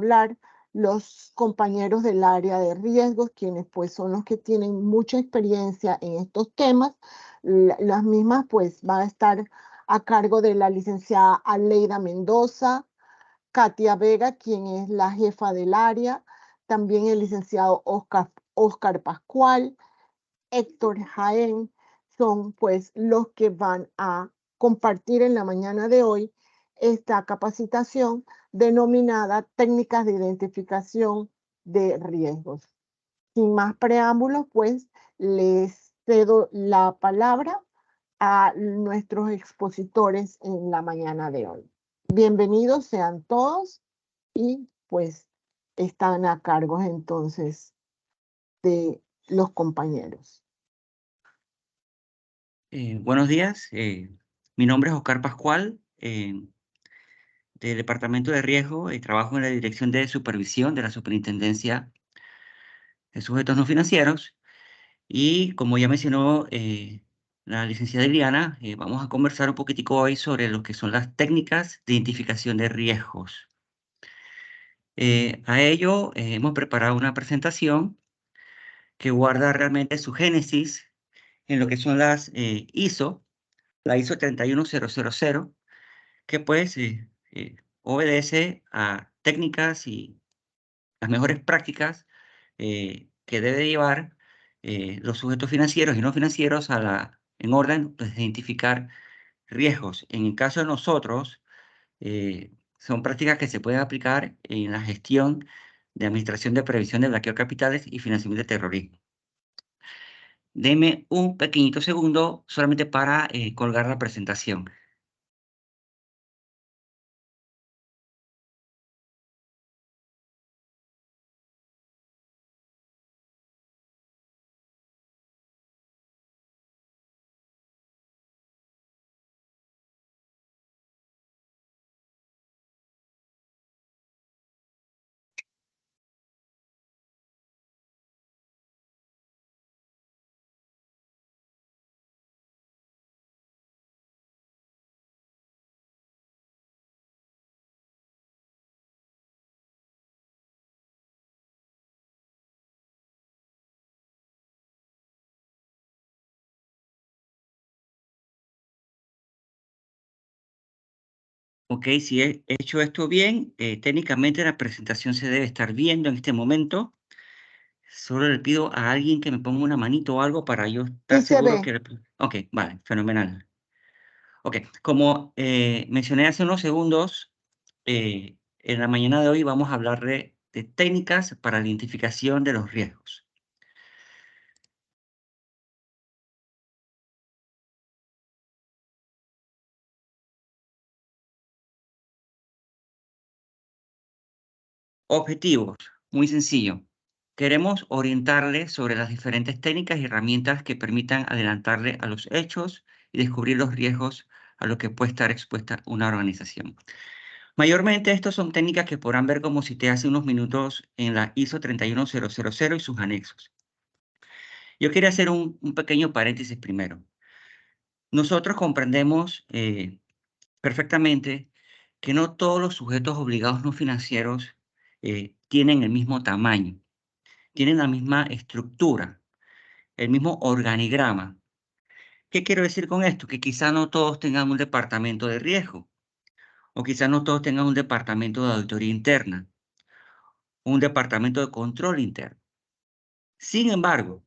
hablar los compañeros del área de riesgos, quienes pues son los que tienen mucha experiencia en estos temas. Las mismas pues van a estar a cargo de la licenciada Aleida Mendoza, Katia Vega, quien es la jefa del área, también el licenciado Oscar Pascual, Héctor Jaén, son pues los que van a compartir en la mañana de hoy esta capacitación denominada Técnicas de Identificación de Riesgos. Sin más preámbulos, pues les cedo la palabra a nuestros expositores en la mañana de hoy. Bienvenidos sean todos y pues están a cargo entonces de los compañeros. Buenos días, mi nombre es Oscar Pascual, del Departamento de Riesgo y trabajo en la Dirección de Supervisión de la Superintendencia de Sujetos No Financieros. Y como ya mencionó la licenciada Liliana, vamos a conversar un poquitico hoy sobre lo que son las técnicas de identificación de riesgos. A ello hemos preparado una presentación que guarda realmente su génesis en lo que son las ISO, la ISO 31000, que pues obedece a técnicas y las mejores prácticas que debe llevar los sujetos financieros y no financieros en orden pues, de identificar riesgos. En el caso de nosotros, son prácticas que se pueden aplicar en la gestión de administración de previsión de blanqueo de capitales y financiamiento de terrorismo. Deme un pequeñito segundo solamente para colgar la presentación. Ok, si he hecho esto bien, técnicamente la presentación se debe estar viendo en este momento. Solo le pido a alguien que me ponga una manito o algo para yo estar Sí se seguro ve. que... Ok, vale, fenomenal. Ok, como mencioné hace unos segundos, en la mañana de hoy vamos a hablar de técnicas para la identificación de los riesgos. Objetivos, muy sencillo. Queremos orientarle sobre las diferentes técnicas y herramientas que permitan adelantarle a los hechos y descubrir los riesgos a los que puede estar expuesta una organización. Mayormente estas son técnicas que podrán ver como cité hace unos minutos en la ISO 31000 y sus anexos. Yo quería hacer un pequeño paréntesis primero. Nosotros comprendemos perfectamente que no todos los sujetos obligados no financieros tienen el mismo tamaño, tienen la misma estructura, el mismo organigrama. ¿Qué quiero decir con esto? Que quizá no todos tengan un departamento de riesgo, o quizá no todos tengan un departamento de auditoría interna, un departamento de control interno. Sin embargo,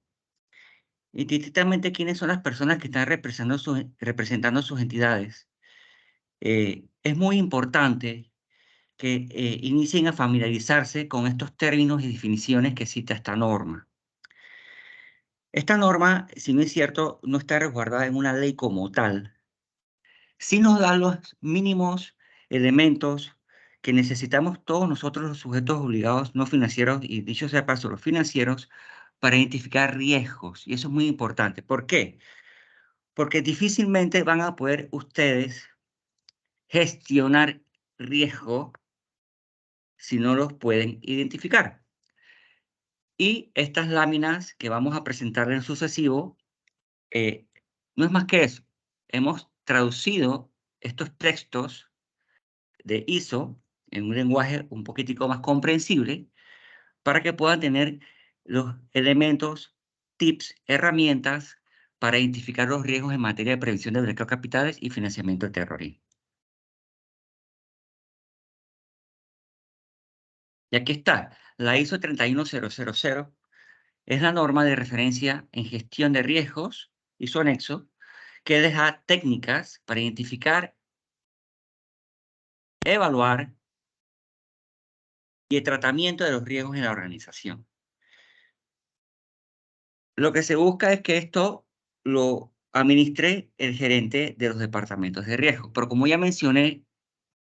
indistintamente quiénes son las personas que están representando sus entidades, es muy importante que inicien a familiarizarse con estos términos y definiciones que cita esta norma. Esta norma, si no es cierto, no está resguardada en una ley como tal. Sí nos da los mínimos elementos que necesitamos todos nosotros los sujetos obligados no financieros y dicho sea paso los financieros para identificar riesgos. Y eso es muy importante. ¿Por qué? Porque difícilmente van a poder ustedes gestionar riesgo si no los pueden identificar. Y estas láminas que vamos a presentar en sucesivo, no es más que eso. Hemos traducido estos textos de ISO en un lenguaje un poquitico más comprensible, para que puedan tener los elementos, tips, herramientas para identificar los riesgos en materia de prevención de blanqueo de capitales y financiamiento del terrorismo. Y aquí está, la ISO 31000 es la norma de referencia en gestión de riesgos y su anexo, que deja técnicas para identificar, evaluar y el tratamiento de los riesgos en la organización. Lo que se busca es que esto lo administre el gerente de los departamentos de riesgo. Pero como ya mencioné,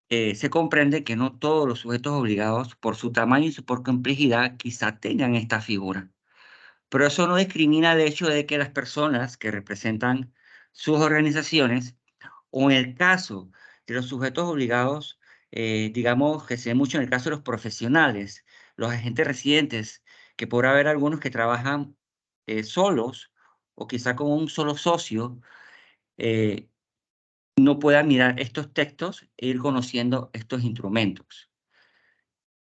se comprende que no todos los sujetos obligados, por su tamaño y su por complejidad, quizá tengan esta figura. Pero eso no discrimina el hecho de que las personas que representan sus organizaciones, o en el caso de los sujetos obligados, digamos que se ve mucho en el caso de los profesionales, los agentes residentes, que podrá haber algunos que trabajan solos o quizá con un solo socio, eh, no puedan mirar estos textos e ir conociendo estos instrumentos.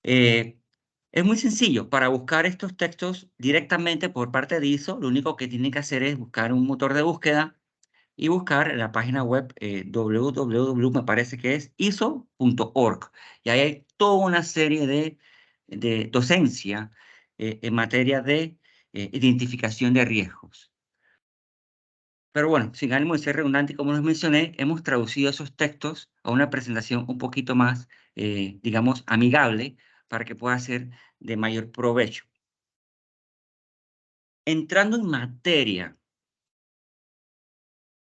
Es muy sencillo. Para buscar estos textos directamente por parte de ISO, lo único que tienen que hacer es buscar un motor de búsqueda y buscar en la página web www, me parece que es iso.org. Y ahí hay toda una serie de docencia en materia de identificación de riesgos. Pero bueno, sin ánimo de ser redundante, como les mencioné, hemos traducido esos textos a una presentación un poquito más, digamos, amigable para que pueda ser de mayor provecho. Entrando en materia,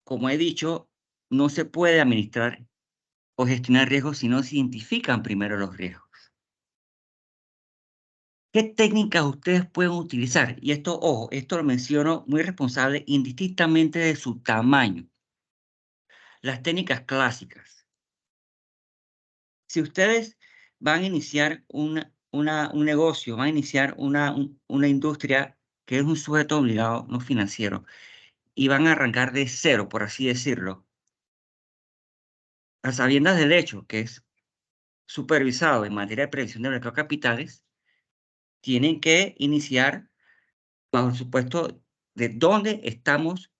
como he dicho, no se puede administrar o gestionar riesgos si no se identifican primero los riesgos. ¿Qué técnicas ustedes pueden utilizar? Y esto, ojo, esto lo menciono muy responsable, indistintamente de su tamaño. Las técnicas clásicas. Si ustedes van a iniciar un negocio, van a iniciar una industria que es un sujeto obligado no financiero y van a arrancar de cero, por así decirlo, a sabiendas del hecho que es supervisado en materia de prevención de mercado de capitales, tienen que iniciar bajo el supuesto de dónde estamos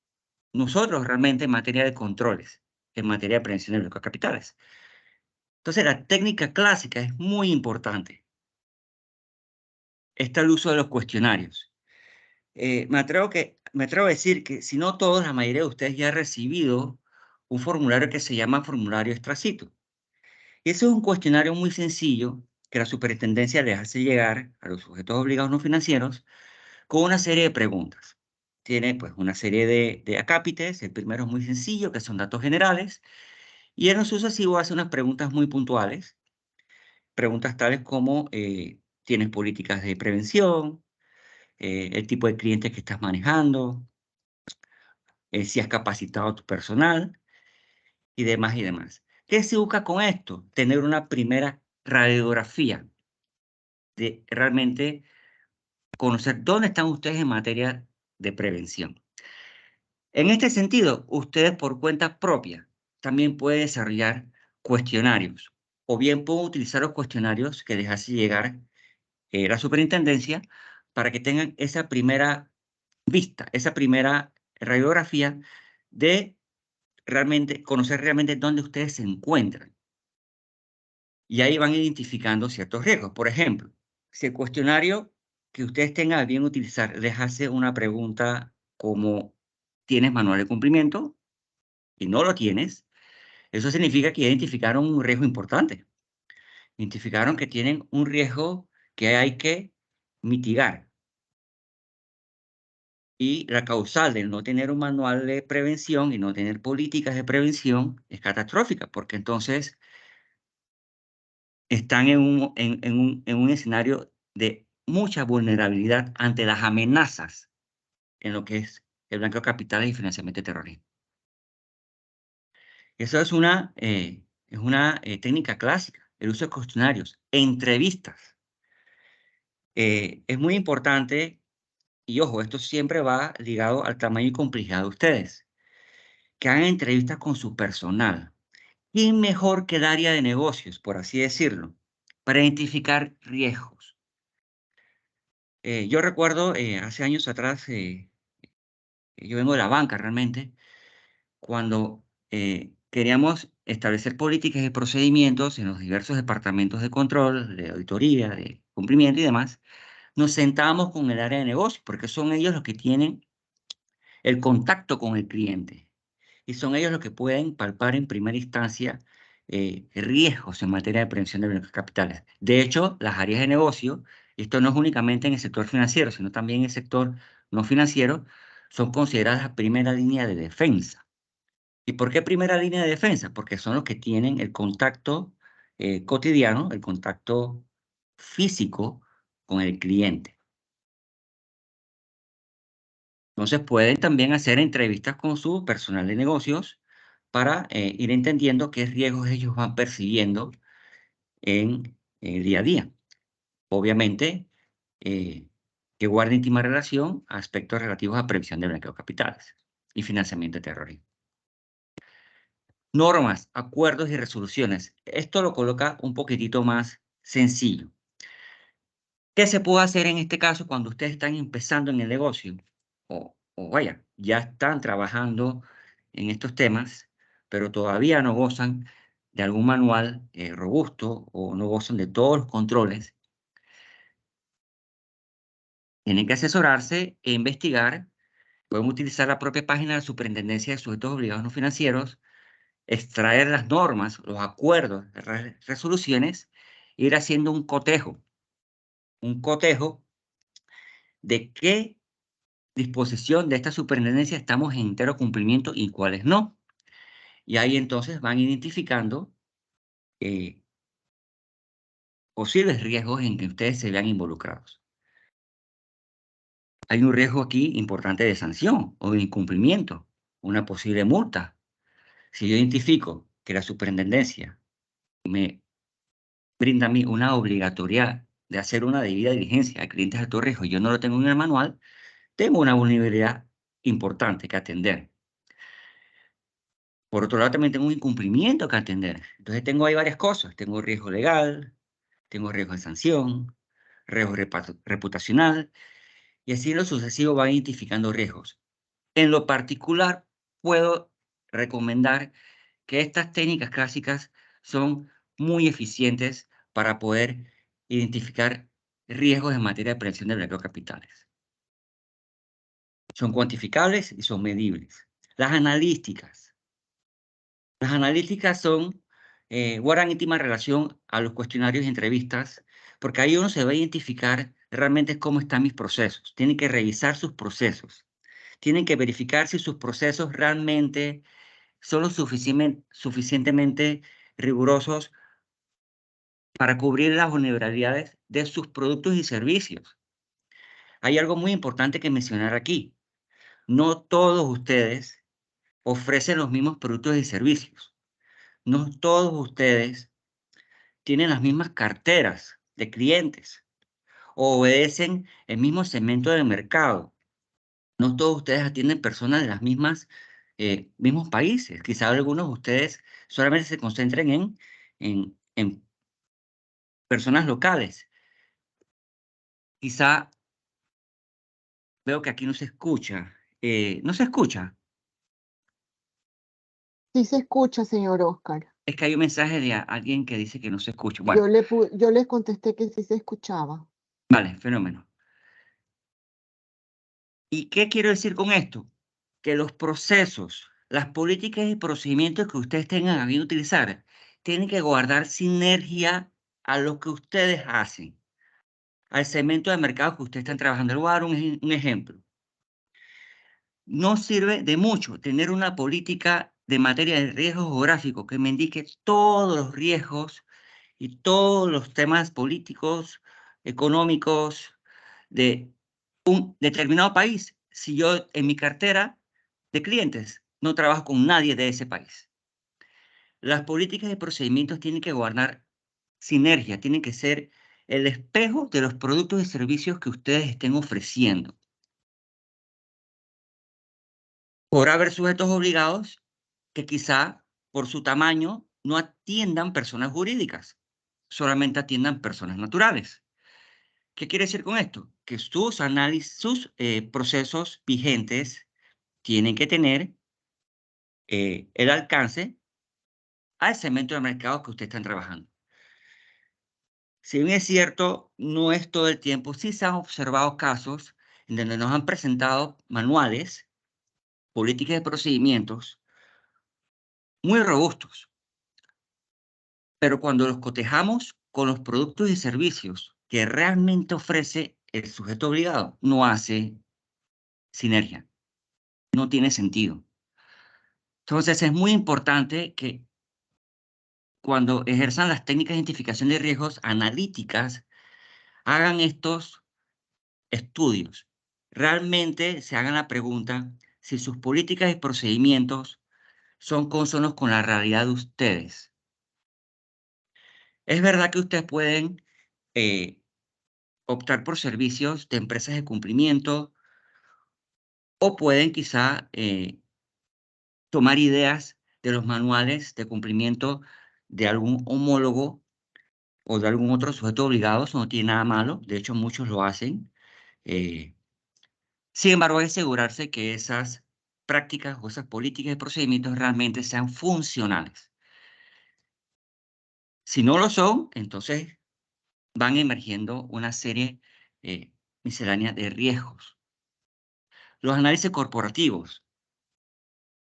nosotros realmente en materia de controles, en materia de prevención de mercado de capitales. Entonces, la técnica clásica es muy importante. Está el uso de los cuestionarios. Me atrevo a decir que, si no todos, la mayoría de ustedes ya ha recibido un formulario que se llama formulario extracito. Y ese es un cuestionario muy sencillo que la superintendencia les hace llegar a los sujetos obligados no financieros con una serie de preguntas. Tiene pues una serie de acápites. El primero es muy sencillo, que son datos generales. Y en lo sucesivo hace unas preguntas muy puntuales. Preguntas tales como, ¿tienes políticas de prevención? El tipo de clientes que estás manejando, si has capacitado a tu personal y demás y demás. ¿Qué se busca con esto? Tener una primera radiografía de realmente conocer dónde están ustedes en materia de prevención. En este sentido, ustedes por cuenta propia también pueden desarrollar cuestionarios, o bien pueden utilizar los cuestionarios que les hace llegar la superintendencia para que tengan esa primera vista, esa primera radiografía de realmente conocer realmente dónde ustedes se encuentran. Y ahí van identificando ciertos riesgos. Por ejemplo, si el cuestionario que ustedes tengan a bien utilizar les hace una pregunta como, ¿tienes manual de cumplimiento? Y no lo tienes, eso significa que identificaron un riesgo importante. Identificaron que tienen un riesgo que hay que mitigar. Y la causal de no tener un manual de prevención y no tener políticas de prevención es catastrófica, porque entonces están en un escenario de mucha vulnerabilidad ante las amenazas en lo que es el blanqueo de capitales y financiamiento de terrorismo. Eso es una técnica clásica, el uso de cuestionarios, entrevistas. Es muy importante, y ojo, esto siempre va ligado al tamaño y complejidad de ustedes, que hagan entrevistas con su personal. ¿quién mejor que el área de negocios, por así decirlo, para identificar riesgos? Yo recuerdo hace años atrás, yo vengo de la banca realmente, cuando queríamos establecer políticas y procedimientos en los diversos departamentos de control, de auditoría, de cumplimiento y demás, nos sentábamos con el área de negocios, porque son ellos los que tienen el contacto con el cliente y son ellos los que pueden palpar en primera instancia riesgos en materia de prevención de blanqueo de capitales. De hecho, las áreas de negocio, y esto no es únicamente en el sector financiero, sino también en el sector no financiero, son consideradas la primera línea de defensa. ¿Y por qué primera línea de defensa? Porque son los que tienen el contacto cotidiano, el contacto físico con el cliente. Entonces pueden también hacer entrevistas con su personal de negocios para ir entendiendo qué riesgos ellos van percibiendo en el día a día. Obviamente, que guarde íntima relación a aspectos relativos a prevención de blanqueo de capitales y financiamiento de terrorismo. Normas, acuerdos y resoluciones. Esto lo coloca un poquitito más sencillo. ¿Qué se puede hacer en este caso cuando ustedes están empezando en el negocio? O vaya, ya están trabajando en estos temas, pero todavía no gozan de algún manual robusto o no gozan de todos los controles. Tienen que asesorarse e investigar. Pueden utilizar la propia página de la Superintendencia de Sujetos Obligados No Financieros, extraer las normas, los acuerdos, resoluciones, ir haciendo un cotejo de qué disposición de esta superintendencia estamos en entero cumplimiento y cuáles no. Y ahí entonces van identificando eh, posibles riesgos en que ustedes se vean involucrados. Hay un riesgo aquí importante de sanción o de incumplimiento, una posible multa. Si yo identifico que la superintendencia me brinda a mí una obligatoriedad de hacer una debida diligencia a clientes de alto riesgo y yo no lo tengo en el manual, tengo una vulnerabilidad importante que atender. Por otro lado, también tengo un incumplimiento que atender. Entonces tengo ahí varias cosas. Tengo riesgo legal, tengo riesgo de sanción, riesgo reputacional, y así en lo sucesivo va identificando riesgos. En lo particular, puedo recomendar que estas técnicas clásicas son muy eficientes para poder identificar riesgos en materia de prevención de blanqueo de capitales. Son cuantificables y son medibles. Las analíticas. Las analíticas guardan íntima relación a los cuestionarios y entrevistas, porque ahí uno se va a identificar realmente cómo están mis procesos. Tienen que revisar sus procesos. Tienen que verificar si sus procesos realmente son lo suficientemente rigurosos para cubrir las vulnerabilidades de sus productos y servicios. Hay algo muy importante que mencionar aquí. No todos ustedes ofrecen los mismos productos y servicios. No todos ustedes tienen las mismas carteras de clientes o obedecen el mismo segmento del mercado. No todos ustedes atienden personas de las mismos países. Quizá algunos de ustedes solamente se concentren en personas locales. Quizá veo que aquí no se escucha. ¿No se escucha? Sí se escucha, señor Oscar. Es que hay un mensaje de alguien que dice que no se escucha. Bueno, Yo le contesté que sí se escuchaba. vale, fenómeno. ¿Y qué quiero decir con esto? Que los procesos, las políticas y procedimientos que ustedes tengan a bien utilizar, tienen que guardar sinergia a lo que ustedes hacen, al segmento de mercado que ustedes están trabajando. Les voy a dar un ejemplo. No sirve de mucho tener una política de materia de riesgo geográfico que me indique todos los riesgos y todos los temas políticos, económicos de un determinado país si yo en mi cartera de clientes no trabajo con nadie de ese país. Las políticas y procedimientos tienen que guardar sinergia, tienen que ser el espejo de los productos y servicios que ustedes estén ofreciendo. Podrá haber sujetos obligados que quizá por su tamaño no atiendan personas jurídicas, solamente atiendan personas naturales. ¿Qué quiere decir con esto? Que sus análisis, sus procesos vigentes tienen que tener el alcance al segmento de mercado que ustedes están trabajando. Si bien es cierto, no es todo el tiempo, sí se han observado casos en donde nos han presentado manuales, políticas de procedimientos muy robustos, pero cuando los cotejamos con los productos y servicios que realmente ofrece el sujeto obligado, no hace sinergia, no tiene sentido. Entonces es muy importante que cuando ejerzan las técnicas de identificación de riesgos analíticas, hagan estos estudios. Realmente se hagan la pregunta si sus políticas y procedimientos son consonos con la realidad de ustedes. Es verdad que ustedes pueden optar por servicios de empresas de cumplimiento o pueden quizá tomar ideas de los manuales de cumplimiento de algún homólogo o de algún otro sujeto obligado. Eso no tiene nada malo. De hecho, muchos lo hacen. Eh, Sin embargo, hay que asegurarse que esas prácticas o esas políticas y procedimientos realmente sean funcionales. Si no lo son, entonces van emergiendo una serie miscelánea de riesgos. Los análisis corporativos.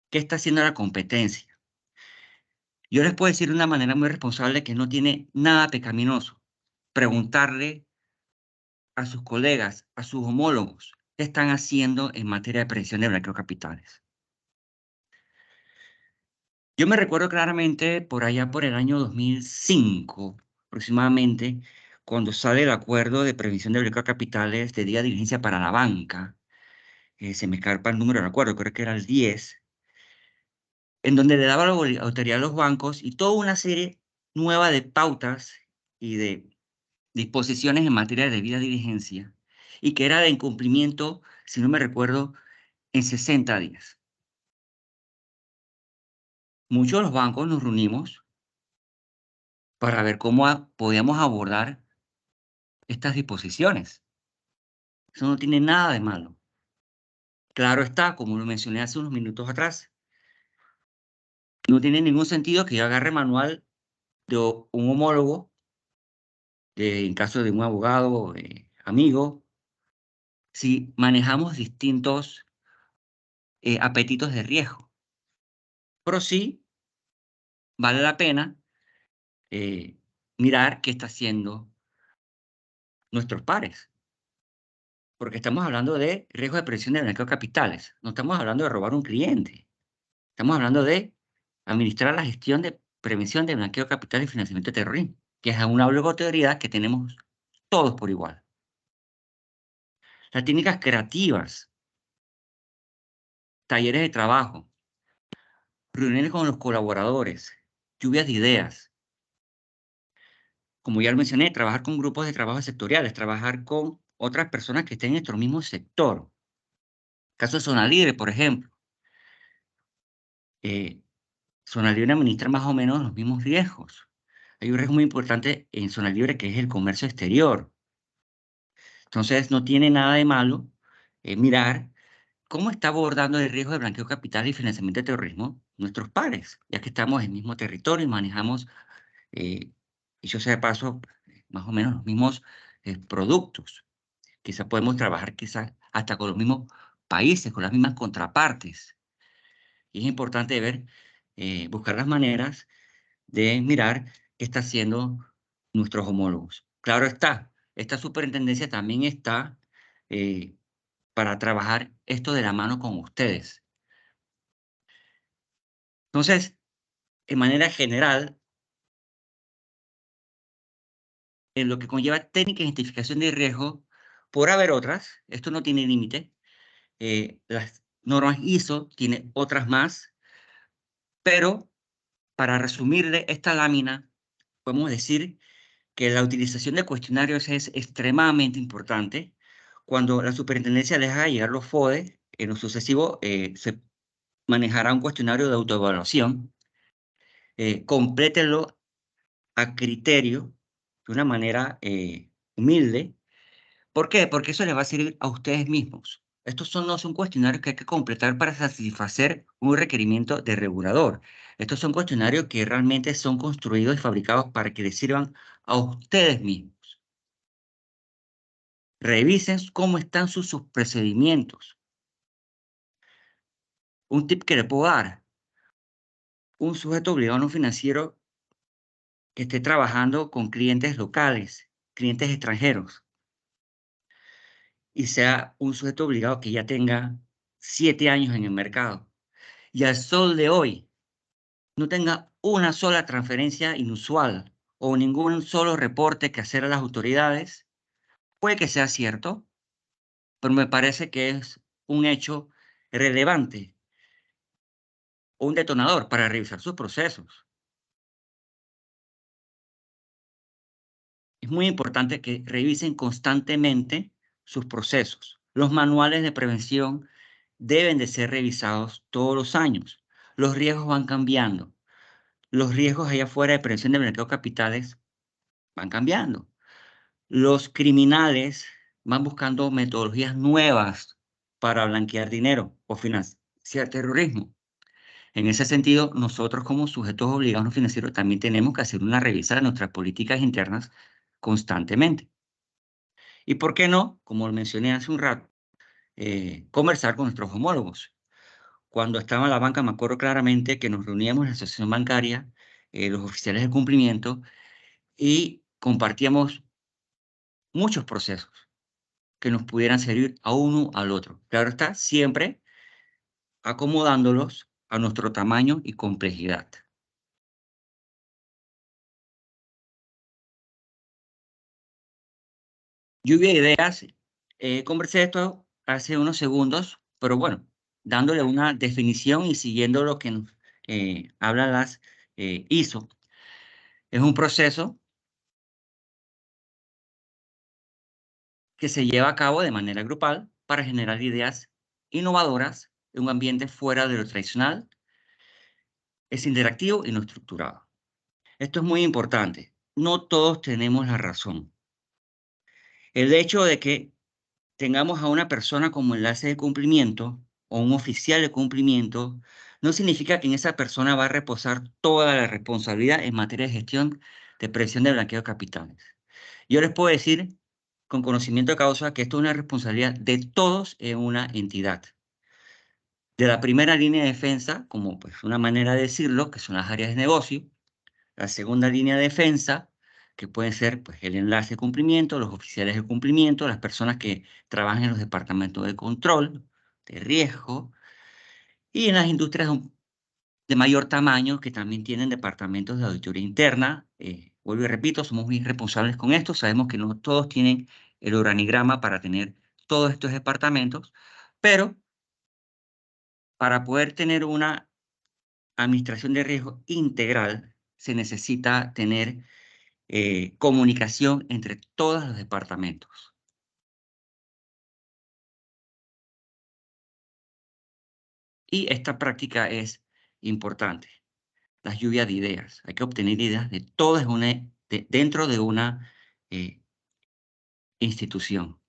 ¿Qué está haciendo la competencia? Yo les puedo decir de una manera muy responsable que no tiene nada pecaminoso. Preguntarle a sus colegas, a sus homólogos, qué están haciendo en materia de prevención de blanqueo de capitales. Yo me recuerdo claramente por allá por el año 2005, aproximadamente, cuando sale el acuerdo de prevención de blanqueo de capitales de día de diligencia para la banca. Se me escapa el número, no recuerdo, creo que era el 10, en donde le daba la autoridad a los bancos y toda una serie nueva de pautas y de disposiciones en materia de debida diligencia, y que era de incumplimiento, si no me recuerdo, en 60 días. Muchos de los bancos nos reunimos para ver cómo podíamos abordar estas disposiciones. Eso no tiene nada de malo. Claro está, como lo mencioné hace unos minutos atrás, no tiene ningún sentido que yo agarre manual de un homólogo, en caso de un abogado, amigo, si manejamos distintos apetitos de riesgo. Pero sí vale la pena mirar qué está haciendo nuestros pares, porque estamos hablando de riesgo de presión de blanqueo de capitales, no estamos hablando de robar un cliente, estamos hablando de administrar la gestión de prevención de blanqueo de capitales y financiamiento de terrorismo, que es una obligatoriedad que tenemos todos por igual. Las técnicas creativas, talleres de trabajo, reuniones con los colaboradores, lluvias de ideas. Como ya lo mencioné, trabajar con grupos de trabajo sectoriales, trabajar con otras personas que estén en nuestro mismo sector. Caso de Zona Libre, por ejemplo. Zona Libre administra más o menos los mismos riesgos. Hay un riesgo muy importante en Zona Libre que es el comercio exterior. Entonces, no tiene nada de malo mirar cómo está abordando el riesgo de blanqueo de capital y financiamiento de terrorismo nuestros pares, ya que estamos en el mismo territorio y manejamos, dicho sea de paso, más o menos los mismos productos. Quizás podemos trabajar quizás hasta con los mismos países, con las mismas contrapartes. Y es importante ver, buscar las maneras de mirar qué está haciendo nuestros homólogos. Claro está, esta superintendencia también está para trabajar esto de la mano con ustedes. Entonces, de manera general, en lo que conlleva técnica de identificación de riesgo, por haber otras, esto no tiene límite, las normas ISO tienen otras más, pero para resumirle esta lámina, podemos decir que la utilización de cuestionarios es extremadamente importante. Cuando la superintendencia les haga llegar los FODE, en lo sucesivo se manejará un cuestionario de autoevaluación complétenlo a criterio, de una manera humilde. ¿Por qué? Porque eso les va a servir a ustedes mismos. No son cuestionarios que hay que completar para satisfacer un requerimiento de regulador. Estos son cuestionarios que realmente son construidos y fabricados para que les sirvan a ustedes mismos. Revisen cómo están sus procedimientos. Un tip que le puedo dar: un sujeto obligado no financiero que esté trabajando con clientes locales, clientes extranjeros, y sea un sujeto obligado que ya tenga 7 años en el mercado, y al sol de hoy no tenga una sola transferencia inusual o ningún solo reporte que hacer a las autoridades, puede que sea cierto, pero me parece que es un hecho relevante o un detonador para revisar sus procesos. Es muy importante que revisen constantemente sus procesos. Los manuales de prevención deben de ser revisados todos los años. Los riesgos van cambiando. Los riesgos allá afuera de prevención de blanqueo de capitales van cambiando. Los criminales van buscando metodologías nuevas para blanquear dinero o financiar terrorismo. En ese sentido, nosotros como sujetos obligados no financieros también tenemos que hacer una revisión de nuestras políticas internas constantemente. Y por qué no, como lo mencioné hace un rato, conversar con nuestros homólogos. Cuando estaba en la banca, me acuerdo claramente que nos reuníamos en la asociación bancaria, los oficiales de cumplimiento, y compartíamos muchos procesos que nos pudieran servir a uno al otro. Claro está, siempre acomodándolos a nuestro tamaño y complejidad. Lluvia de ideas. Conversé esto hace unos segundos, pero bueno, dándole una definición y siguiendo lo que nos hablan las ISO. Es un proceso que se lleva a cabo de manera grupal para generar ideas innovadoras en un ambiente fuera de lo tradicional. Es interactivo y no estructurado. Esto es muy importante. No todos tenemos la razón. El hecho de que tengamos a una persona como enlace de cumplimiento o un oficial de cumplimiento no significa que en esa persona va a reposar toda la responsabilidad en materia de gestión de prevención de blanqueo de capitales. Yo les puedo decir con conocimiento de causa que esto es una responsabilidad de todos en una entidad. De la primera línea de defensa, como pues una manera de decirlo, que son las áreas de negocio; la segunda línea de defensa, que pueden ser pues, el enlace de cumplimiento, los oficiales de cumplimiento, las personas que trabajan en los departamentos de control, de riesgo, y en las industrias de mayor tamaño, que también tienen departamentos de auditoría interna. Vuelvo y repito, somos muy responsables con esto. Sabemos que no todos tienen el organigrama para tener todos estos departamentos, pero para poder tener una administración de riesgo integral, se necesita tener comunicación entre todos los departamentos. Y esta práctica es importante. Las lluvias de ideas. Hay que obtener ideas de todas dentro de una institución.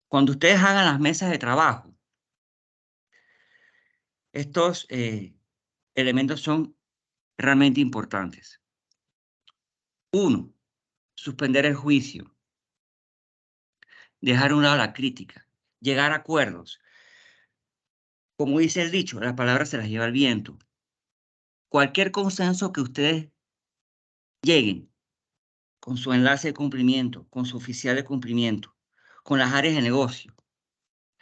Cuando ustedes hagan las mesas de trabajo, estos elementos son realmente importantes. 1. Suspender el juicio. Dejar a un lado la crítica. Llegar a acuerdos. Como dice el dicho, las palabras se las lleva el viento. Cualquier consenso que ustedes lleguen con su enlace de cumplimiento, con su oficial de cumplimiento, con las áreas de negocio,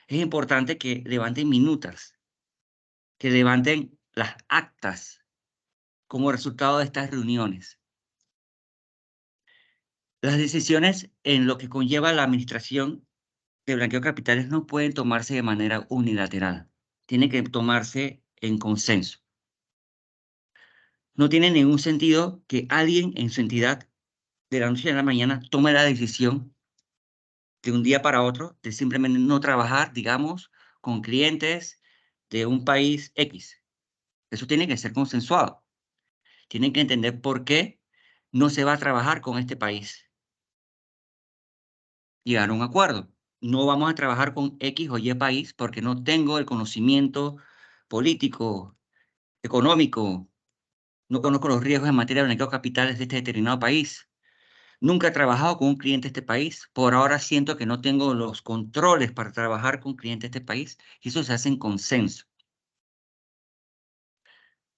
es importante que levanten minutas, que levanten las actas como resultado de estas reuniones. Las decisiones en lo que conlleva la administración de blanqueo de capitales no pueden tomarse de manera unilateral. Tienen que tomarse en consenso. No tiene ningún sentido que alguien en su entidad de la noche a la mañana tome la decisión de un día para otro de simplemente no trabajar, digamos, con clientes de un país X. Eso tiene que ser consensuado. Tienen que entender por qué no se va a trabajar con este país. Llegar a un acuerdo. No vamos a trabajar con X o Y país porque no tengo el conocimiento político, económico, no conozco los riesgos en materia de blanqueo de capitales de este determinado país. Nunca he trabajado con un cliente de este país. Por ahora siento que no tengo los controles para trabajar con clientes de este país y eso se hace en consenso.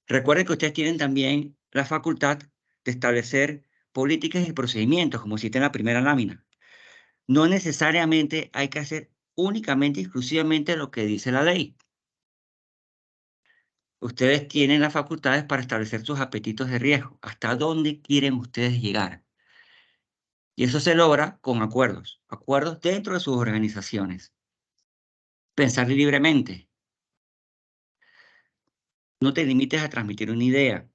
Recuerden que ustedes tienen también la facultad de establecer políticas y procedimientos, como cité en la primera lámina. No necesariamente hay que hacer únicamente y exclusivamente lo que dice la ley. Ustedes tienen las facultades para establecer sus apetitos de riesgo, hasta dónde quieren ustedes llegar. Y eso se logra con acuerdos, acuerdos dentro de sus organizaciones. Pensar libremente. No te limites a transmitir una idea.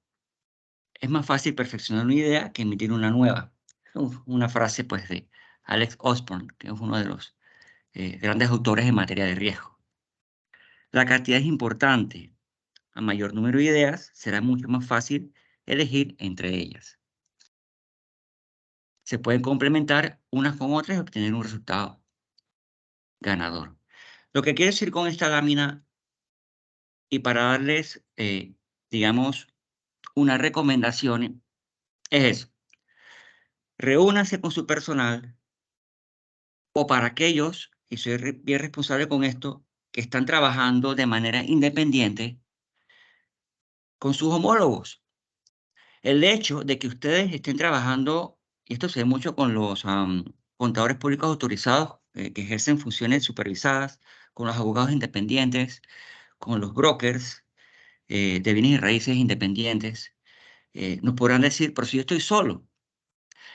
Es más fácil perfeccionar una idea que emitir una nueva. Una frase pues de Alex Osborne, que es uno de los grandes autores en materia de riesgo. La cantidad es importante. A mayor número de ideas, será mucho más fácil elegir entre ellas. Se pueden complementar unas con otras y obtener un resultado ganador. Lo que quiero decir con esta lámina, y para darles, digamos, una recomendación, es eso. Reúnanse con su personal o para aquellos, y soy bien responsable con esto, que están trabajando de manera independiente con sus homólogos. El hecho de que ustedes estén trabajando, y esto se ve mucho con los contadores públicos autorizados que ejercen funciones supervisadas, con los abogados independientes, con los brokers de bienes y raíces independientes, nos podrán decir, pero si yo estoy solo,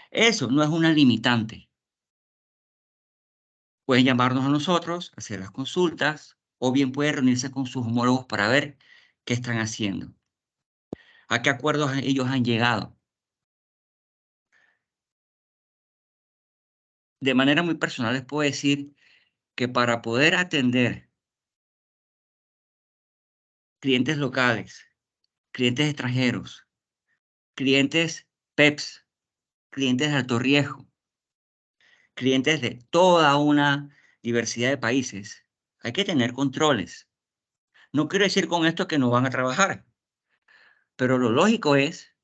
eso no es una limitante. Pueden llamarnos a nosotros, hacer las consultas, o bien pueden reunirse con sus homólogos para ver qué están haciendo, a qué acuerdos ellos han llegado. De manera muy personal les puedo decir que para poder atender clientes locales, clientes extranjeros, clientes PEPs, clientes de alto riesgo, clientes de toda una diversidad de países, hay que tener controles. No quiero decir con esto que no van a trabajar, pero lo lógico es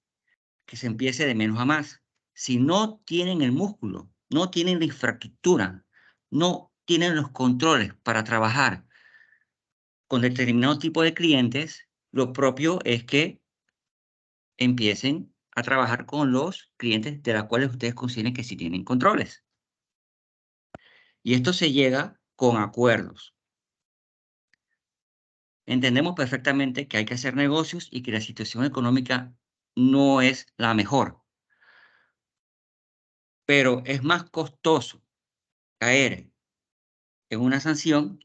que se empiece de menos a más. Si no tienen el músculo, no tienen la infraestructura, no tienen los controles para trabajar con determinado tipo de clientes, lo propio es que empiecen a trabajar con los clientes de los cuales ustedes consideren que sí tienen controles. Y esto se llega con acuerdos. Entendemos perfectamente que hay que hacer negocios y que la situación económica no es la mejor. Pero es más costoso caer en una sanción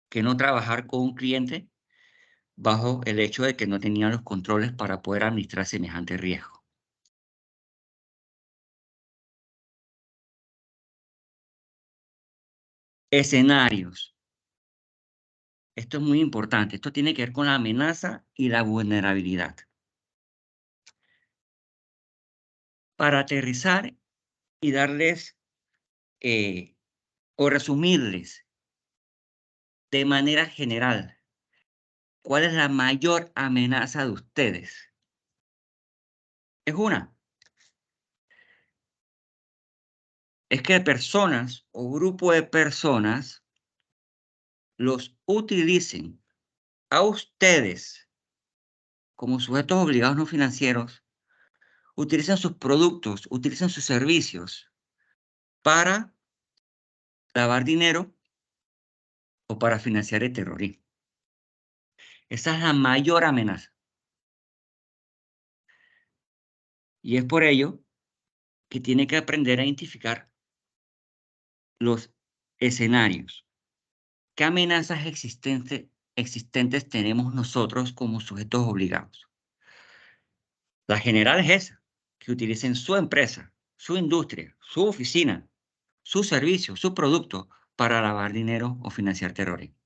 que no trabajar con un cliente bajo el hecho de que no tenían los controles para poder administrar semejante riesgo. Escenarios. Esto es muy importante. Esto tiene que ver con la amenaza y la vulnerabilidad. Para aterrizar y darles o resumirles de manera general cuál es la mayor amenaza de ustedes. Es que personas o grupo de personas los utilicen a ustedes como sujetos obligados no financieros, utilizan sus productos, utilizan sus servicios para lavar dinero o para financiar el terrorismo. Esa es la mayor amenaza. Y es por ello que tiene que aprender a identificar los escenarios. ¿Qué amenazas existentes tenemos nosotros como sujetos obligados? La general es esa, que utilicen su empresa, su industria, su oficina, su servicio, su producto para lavar dinero o financiar terrorismo.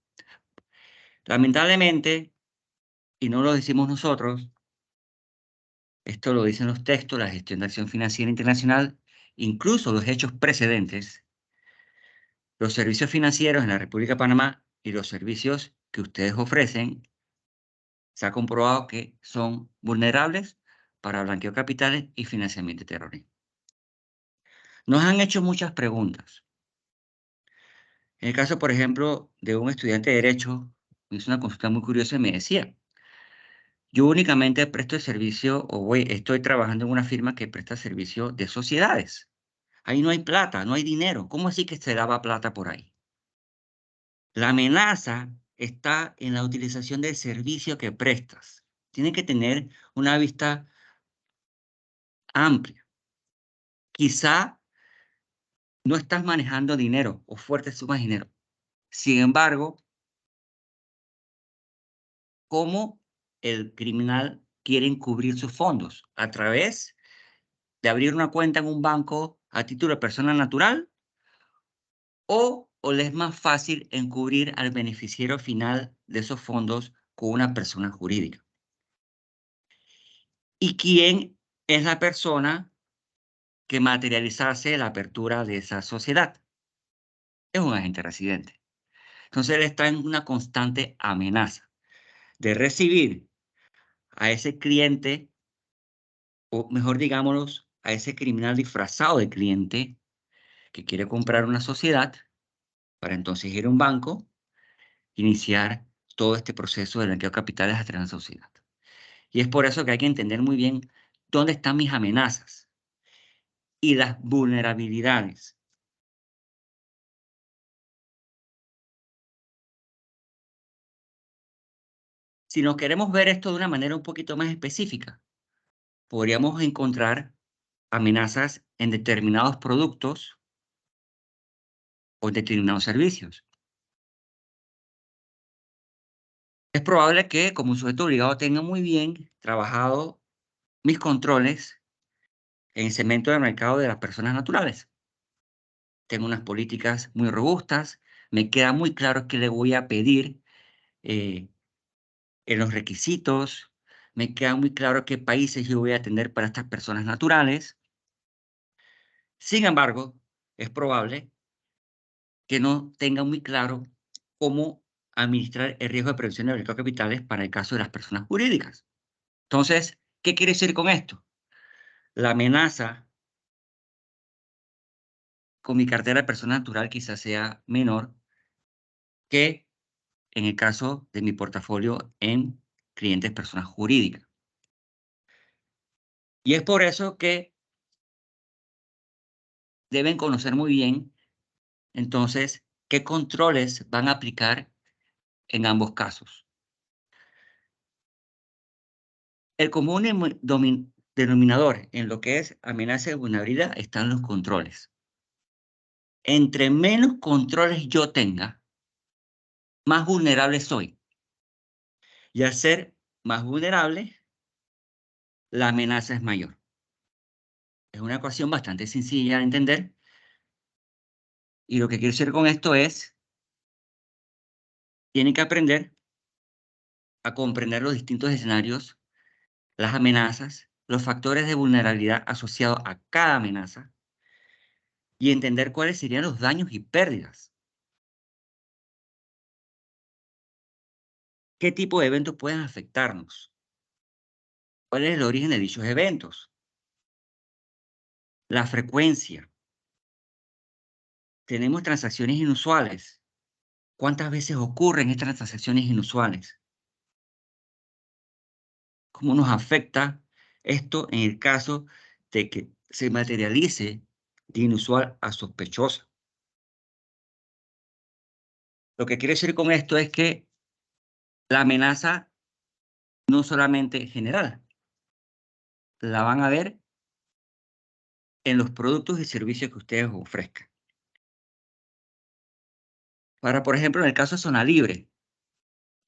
Lamentablemente, y no lo decimos nosotros, esto lo dicen los textos, la gestión de acción financiera internacional, incluso los hechos precedentes, los servicios financieros en la República de Panamá y los servicios que ustedes ofrecen, se ha comprobado que son vulnerables para blanqueo de capitales y financiamiento de terrorismo. Nos han hecho muchas preguntas. En el caso, por ejemplo, de un estudiante de Derecho, me hizo una consulta muy curiosa y me decía, yo únicamente presto el servicio estoy trabajando en una firma que presta servicio de sociedades. Ahí no hay plata, no hay dinero. ¿Cómo así que se daba plata por ahí? La amenaza está en la utilización del servicio que prestas. Tiene que tener una vista amplia. Quizá no estás manejando dinero o fuertes sumas de dinero. Sin embargo, ¿cómo el criminal quiere encubrir sus fondos? ¿A través de abrir una cuenta en un banco a título de persona natural? ¿O le es más fácil encubrir al beneficiario final de esos fondos con una persona jurídica? ¿Y quién es la persona que materializase la apertura de esa sociedad? Es un agente residente. Entonces él está en una constante amenaza de recibir a ese cliente, o mejor digámoslo, a ese criminal disfrazado de cliente que quiere comprar una sociedad para entonces ir a un banco, iniciar todo este proceso de blanqueo de capitales a través de la sociedad. Y es por eso que hay que entender muy bien dónde están mis amenazas y las vulnerabilidades. Si nos queremos ver esto de una manera un poquito más específica, podríamos encontrar amenazas en determinados productos o en determinados servicios. Es probable que como sujeto obligado tenga muy bien trabajado mis controles en el segmento del mercado de las personas naturales. Tengo unas políticas muy robustas, me queda muy claro qué le voy a pedir en los requisitos, me queda muy claro qué países yo voy a atender para estas personas naturales. Sin embargo, es probable que no tenga muy claro cómo administrar el riesgo de prevención de mercado de capitales para el caso de las personas jurídicas. Entonces, ¿qué quiere decir con esto? La amenaza con mi cartera de persona natural quizás sea menor que en el caso de mi portafolio en clientes personas jurídicas. Y es por eso que deben conocer muy bien, entonces, qué controles van a aplicar en ambos casos. El común denominador en lo que es amenaza de vulnerabilidad están los controles. Entre menos controles yo tenga, más vulnerable soy. Y al ser más vulnerable, la amenaza es mayor. Es una ecuación bastante sencilla de entender. Y lo que quiero decir con esto es, tienen que aprender a comprender los distintos escenarios, las amenazas, los factores de vulnerabilidad asociados a cada amenaza y entender cuáles serían los daños y pérdidas. ¿Qué tipo de eventos pueden afectarnos? ¿Cuál es el origen de dichos eventos? La frecuencia. Tenemos transacciones inusuales. ¿Cuántas veces ocurren estas transacciones inusuales? ¿Cómo nos afecta esto en el caso de que se materialice de inusual a sospechosa? Lo que quiero decir con esto es que la amenaza no solamente general, la van a ver en los productos y servicios que ustedes ofrezcan. Por ejemplo, en el caso de Zona Libre,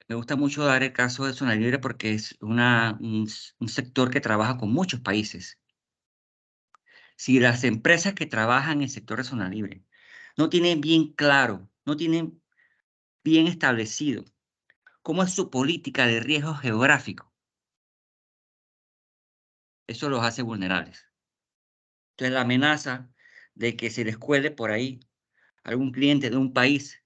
me gusta mucho dar el caso de Zona Libre porque es un sector que trabaja con muchos países. Si las empresas que trabajan en el sector de Zona Libre no tienen bien claro, no tienen bien establecido cómo es su política de riesgo geográfico. Eso los hace vulnerables. Entonces, la amenaza de que se les cuele por ahí algún cliente de un país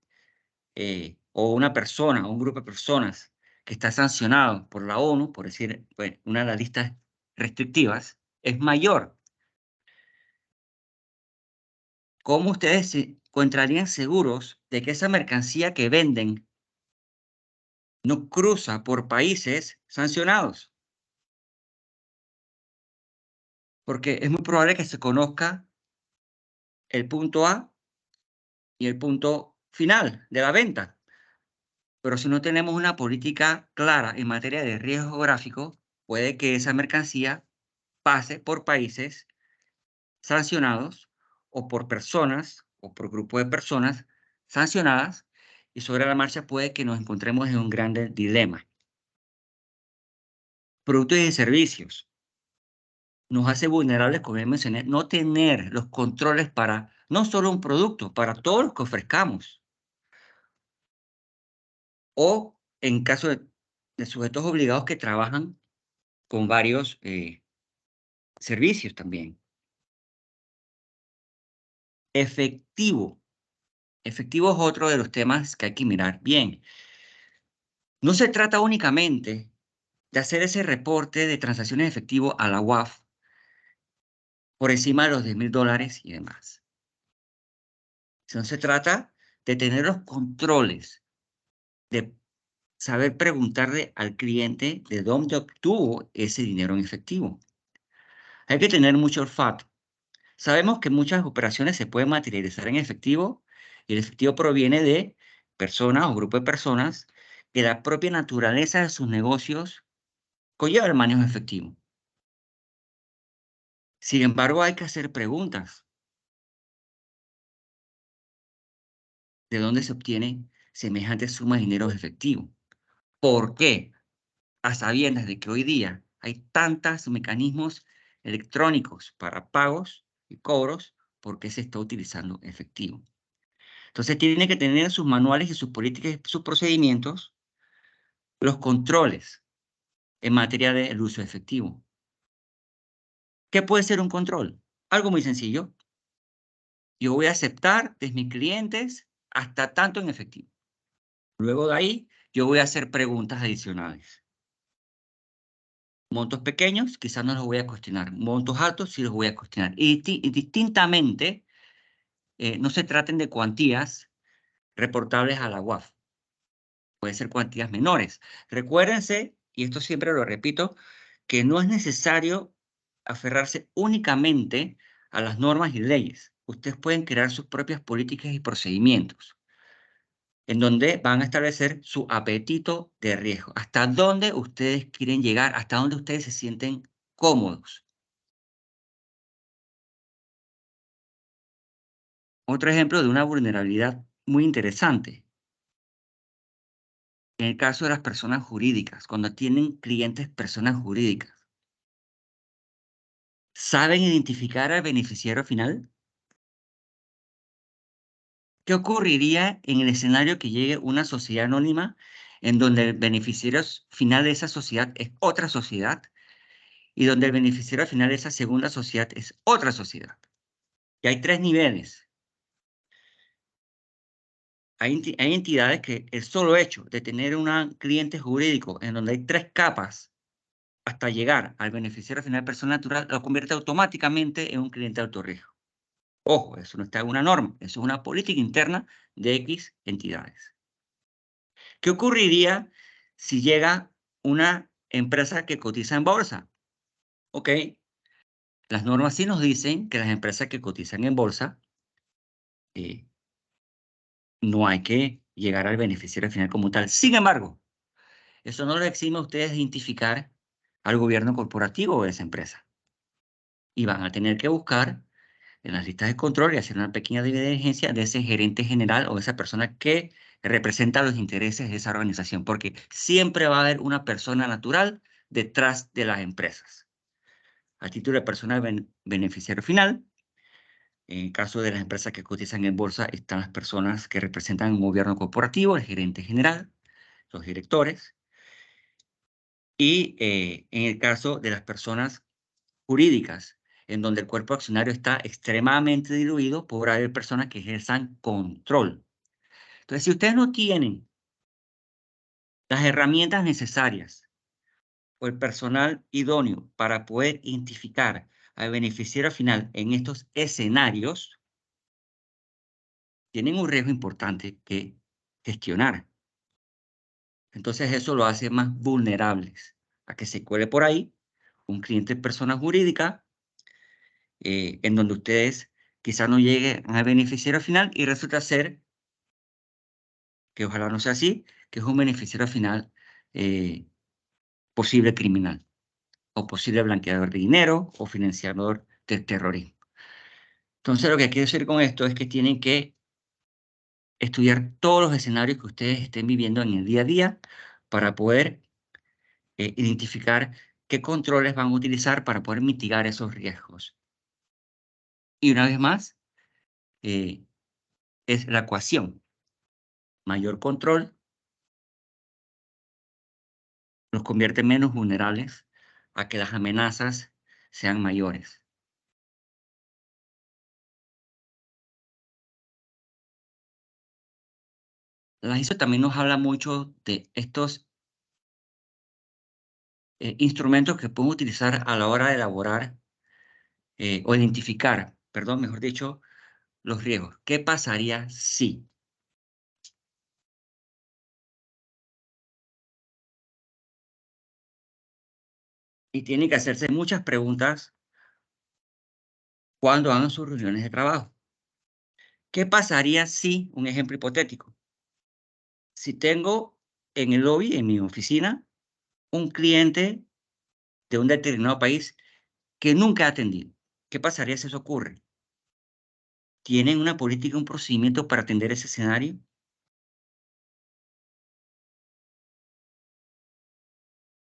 o una persona o un grupo de personas que está sancionado por la ONU, por decir pues, una de las listas restrictivas, es mayor. ¿Cómo ustedes se encontrarían seguros de que esa mercancía que venden no cruza por países sancionados? Porque es muy probable que se conozca el punto A y el punto final de la venta. Pero si no tenemos una política clara en materia de riesgo geográfico, puede que esa mercancía pase por países sancionados o por personas o por grupos de personas sancionadas y sobre la marcha puede que nos encontremos en un gran dilema. Productos y servicios. Nos hace vulnerables, como ya mencioné, no tener los controles para no solo un producto, para todos los que ofrezcamos. O en caso de sujetos obligados que trabajan con varios servicios también. Efectivo. Efectivo es otro de los temas que hay que mirar bien. No se trata únicamente de hacer ese reporte de transacciones de efectivo a la UAF por encima de los $10,000 y demás. Sino se trata de tener los controles, de saber preguntarle al cliente de dónde obtuvo ese dinero en efectivo. Hay que tener mucho olfato. Sabemos que muchas operaciones se pueden materializar en efectivo y el efectivo proviene de personas o grupos de personas que la propia naturaleza de sus negocios conlleva el manejo de efectivo. Sin embargo, hay que hacer preguntas. ¿De dónde se obtiene semejante suma de dinero efectivo? ¿Por qué? A sabiendas de que hoy día hay tantos mecanismos electrónicos para pagos y cobros, ¿por qué se está utilizando efectivo? Entonces tiene que tener en sus manuales y sus políticas y sus procedimientos los controles en materia del uso de efectivo. ¿Qué puede ser un control? Algo muy sencillo. Yo voy a aceptar de mis clientes hasta tanto en efectivo. Luego de ahí, yo voy a hacer preguntas adicionales. Montos pequeños, quizás no los voy a cuestionar. Montos altos, sí los voy a cuestionar. Y distintamente, no se traten de cuantías reportables a la UAF. Pueden ser cuantías menores. Recuérdense, y esto siempre lo repito, que no es necesario aferrarse únicamente a las normas y leyes. Ustedes pueden crear sus propias políticas y procedimientos, en donde van a establecer su apetito de riesgo, hasta dónde ustedes quieren llegar, hasta dónde ustedes se sienten cómodos. Otro ejemplo de una vulnerabilidad muy interesante, en el caso de las personas jurídicas, cuando tienen clientes personas jurídicas, ¿saben identificar al beneficiario final? ¿Qué ocurriría en el escenario que llegue una sociedad anónima en donde el beneficiario final de esa sociedad es otra sociedad y donde el beneficiario final de esa segunda sociedad es otra sociedad? Y hay tres niveles. Hay entidades que el solo hecho de tener un cliente jurídico en donde hay tres capas hasta llegar al beneficiario final persona natural, lo convierte automáticamente en un cliente de alto riesgo. Ojo, eso no está en una norma, eso es una política interna de X entidades. ¿Qué ocurriría si llega una empresa que cotiza en bolsa? Ok, las normas sí nos dicen que las empresas que cotizan en bolsa eh, no hay que llegar al beneficiario final como tal. Sin embargo, eso no le exime a ustedes de identificar al gobierno corporativo de esa empresa. Y van a tener que buscar en las listas de control y hacer una pequeña diligencia de ese gerente general o esa persona que representa los intereses de esa organización, porque siempre va a haber una persona natural detrás de las empresas. A título de persona beneficiario final, en el caso de las empresas que cotizan en bolsa, están las personas que representan un gobierno corporativo, el gerente general, los directores, y en el caso de las personas jurídicas, en donde el cuerpo accionario está extremadamente diluido, podrá haber personas que ejerzan control. Entonces, si ustedes no tienen las herramientas necesarias o el personal idóneo para poder identificar al beneficiario final en estos escenarios, tienen un riesgo importante que gestionar. Entonces eso lo hace más vulnerables a que se cuele por ahí un cliente persona jurídica en donde ustedes quizás no lleguen al beneficiario final y resulta ser, que ojalá no sea así, que es un beneficiario final posible criminal o posible blanqueador de dinero o financiador del terrorismo. Entonces lo que quiero decir con esto es que tienen que estudiar todos los escenarios que ustedes estén viviendo en el día a día para poder identificar qué controles van a utilizar para poder mitigar esos riesgos. Y una vez más, es la ecuación. Mayor control los convierte menos vulnerables a que las amenazas sean mayores. La ISO también nos habla mucho de estos instrumentos que podemos utilizar a la hora de elaborar o identificar, perdón, mejor dicho, los riesgos. ¿Qué pasaría si? Y tienen que hacerse muchas preguntas cuando hagan sus reuniones de trabajo. ¿Qué pasaría si, un ejemplo hipotético, si tengo en el lobby, en mi oficina, un cliente de un determinado país que nunca ha atendido? ¿Qué pasaría si eso ocurre? ¿Tienen una política, un procedimiento para atender ese escenario?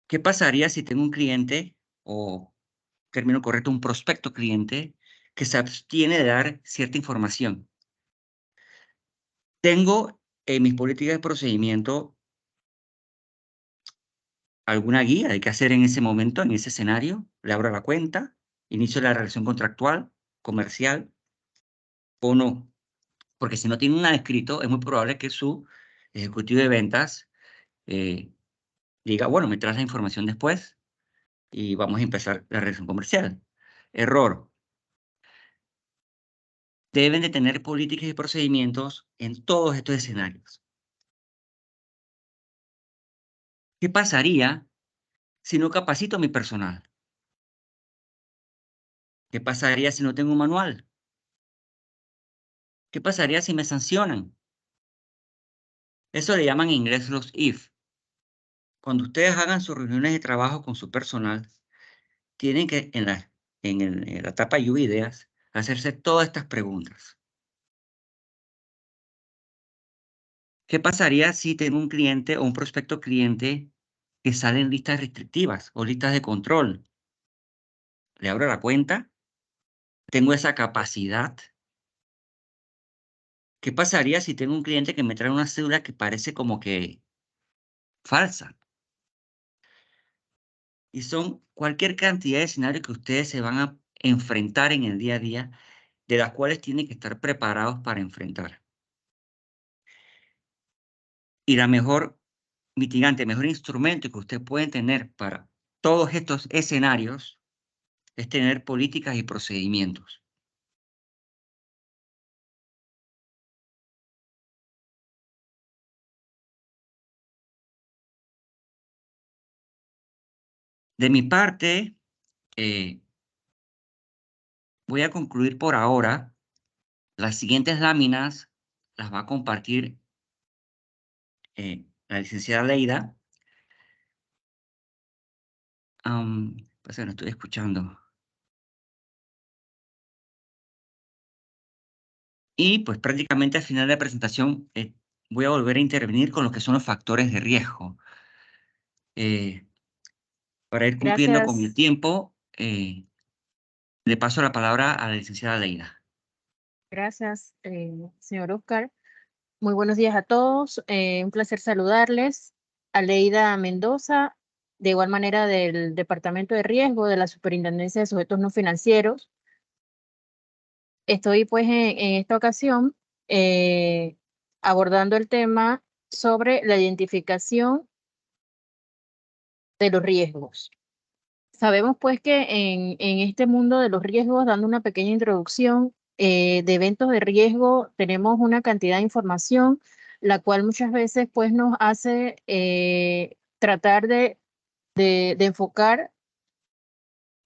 ¿Qué pasaría si tengo un cliente, o término correcto, un prospecto cliente, que se abstiene de dar cierta información? Tengo en mis políticas de procedimiento alguna guía de qué hacer en ese momento, en ese escenario. Le abro la cuenta, inicio la relación contractual, comercial, o no. Porque si no tiene nada escrito, es muy probable que su ejecutivo de ventas diga, bueno, me traes la información después y vamos a empezar la relación comercial. Error. Deben de tener políticas y procedimientos en todos estos escenarios. ¿Qué pasaría si no capacito a mi personal? ¿Qué pasaría si no tengo un manual? ¿Qué pasaría si me sancionan? Eso le llaman en inglés los if. Cuando ustedes hagan sus reuniones de trabajo con su personal, tienen que, en la etapa lluvia de ideas, hacerse todas estas preguntas. ¿Qué pasaría si tengo un cliente o un prospecto cliente que sale en listas restrictivas o listas de control? ¿Le abro la cuenta? ¿Tengo esa capacidad? ¿Qué pasaría si tengo un cliente que me trae una cédula que parece como que falsa? Y son cualquier cantidad de escenarios que ustedes se van a enfrentar en el día a día, de las cuales tienen que estar preparados para enfrentar. Y la mejor mitigante, el mejor instrumento que ustedes pueden tener para todos estos escenarios es tener políticas y procedimientos. De mi parte, voy a concluir por ahora. Las siguientes láminas las va a compartir la licenciada Leida. Pues no estoy escuchando. Y pues prácticamente al final de la presentación voy a volver a intervenir con lo que son los factores de riesgo. Para ir cumpliendo con el Gracias. tiempo, le paso la palabra a la licenciada Leida. Gracias, señor Oscar. Muy buenos días a todos. Un placer saludarles. Aleida Mendoza, de igual manera del Departamento de Riesgo de la Superintendencia de Sujetos No Financieros. Estoy pues en esta ocasión abordando el tema sobre la identificación de los riesgos. Sabemos pues que en este mundo de los riesgos, dando una pequeña introducción de eventos de riesgo, tenemos una cantidad de información, la cual muchas veces pues nos hace tratar de enfocar,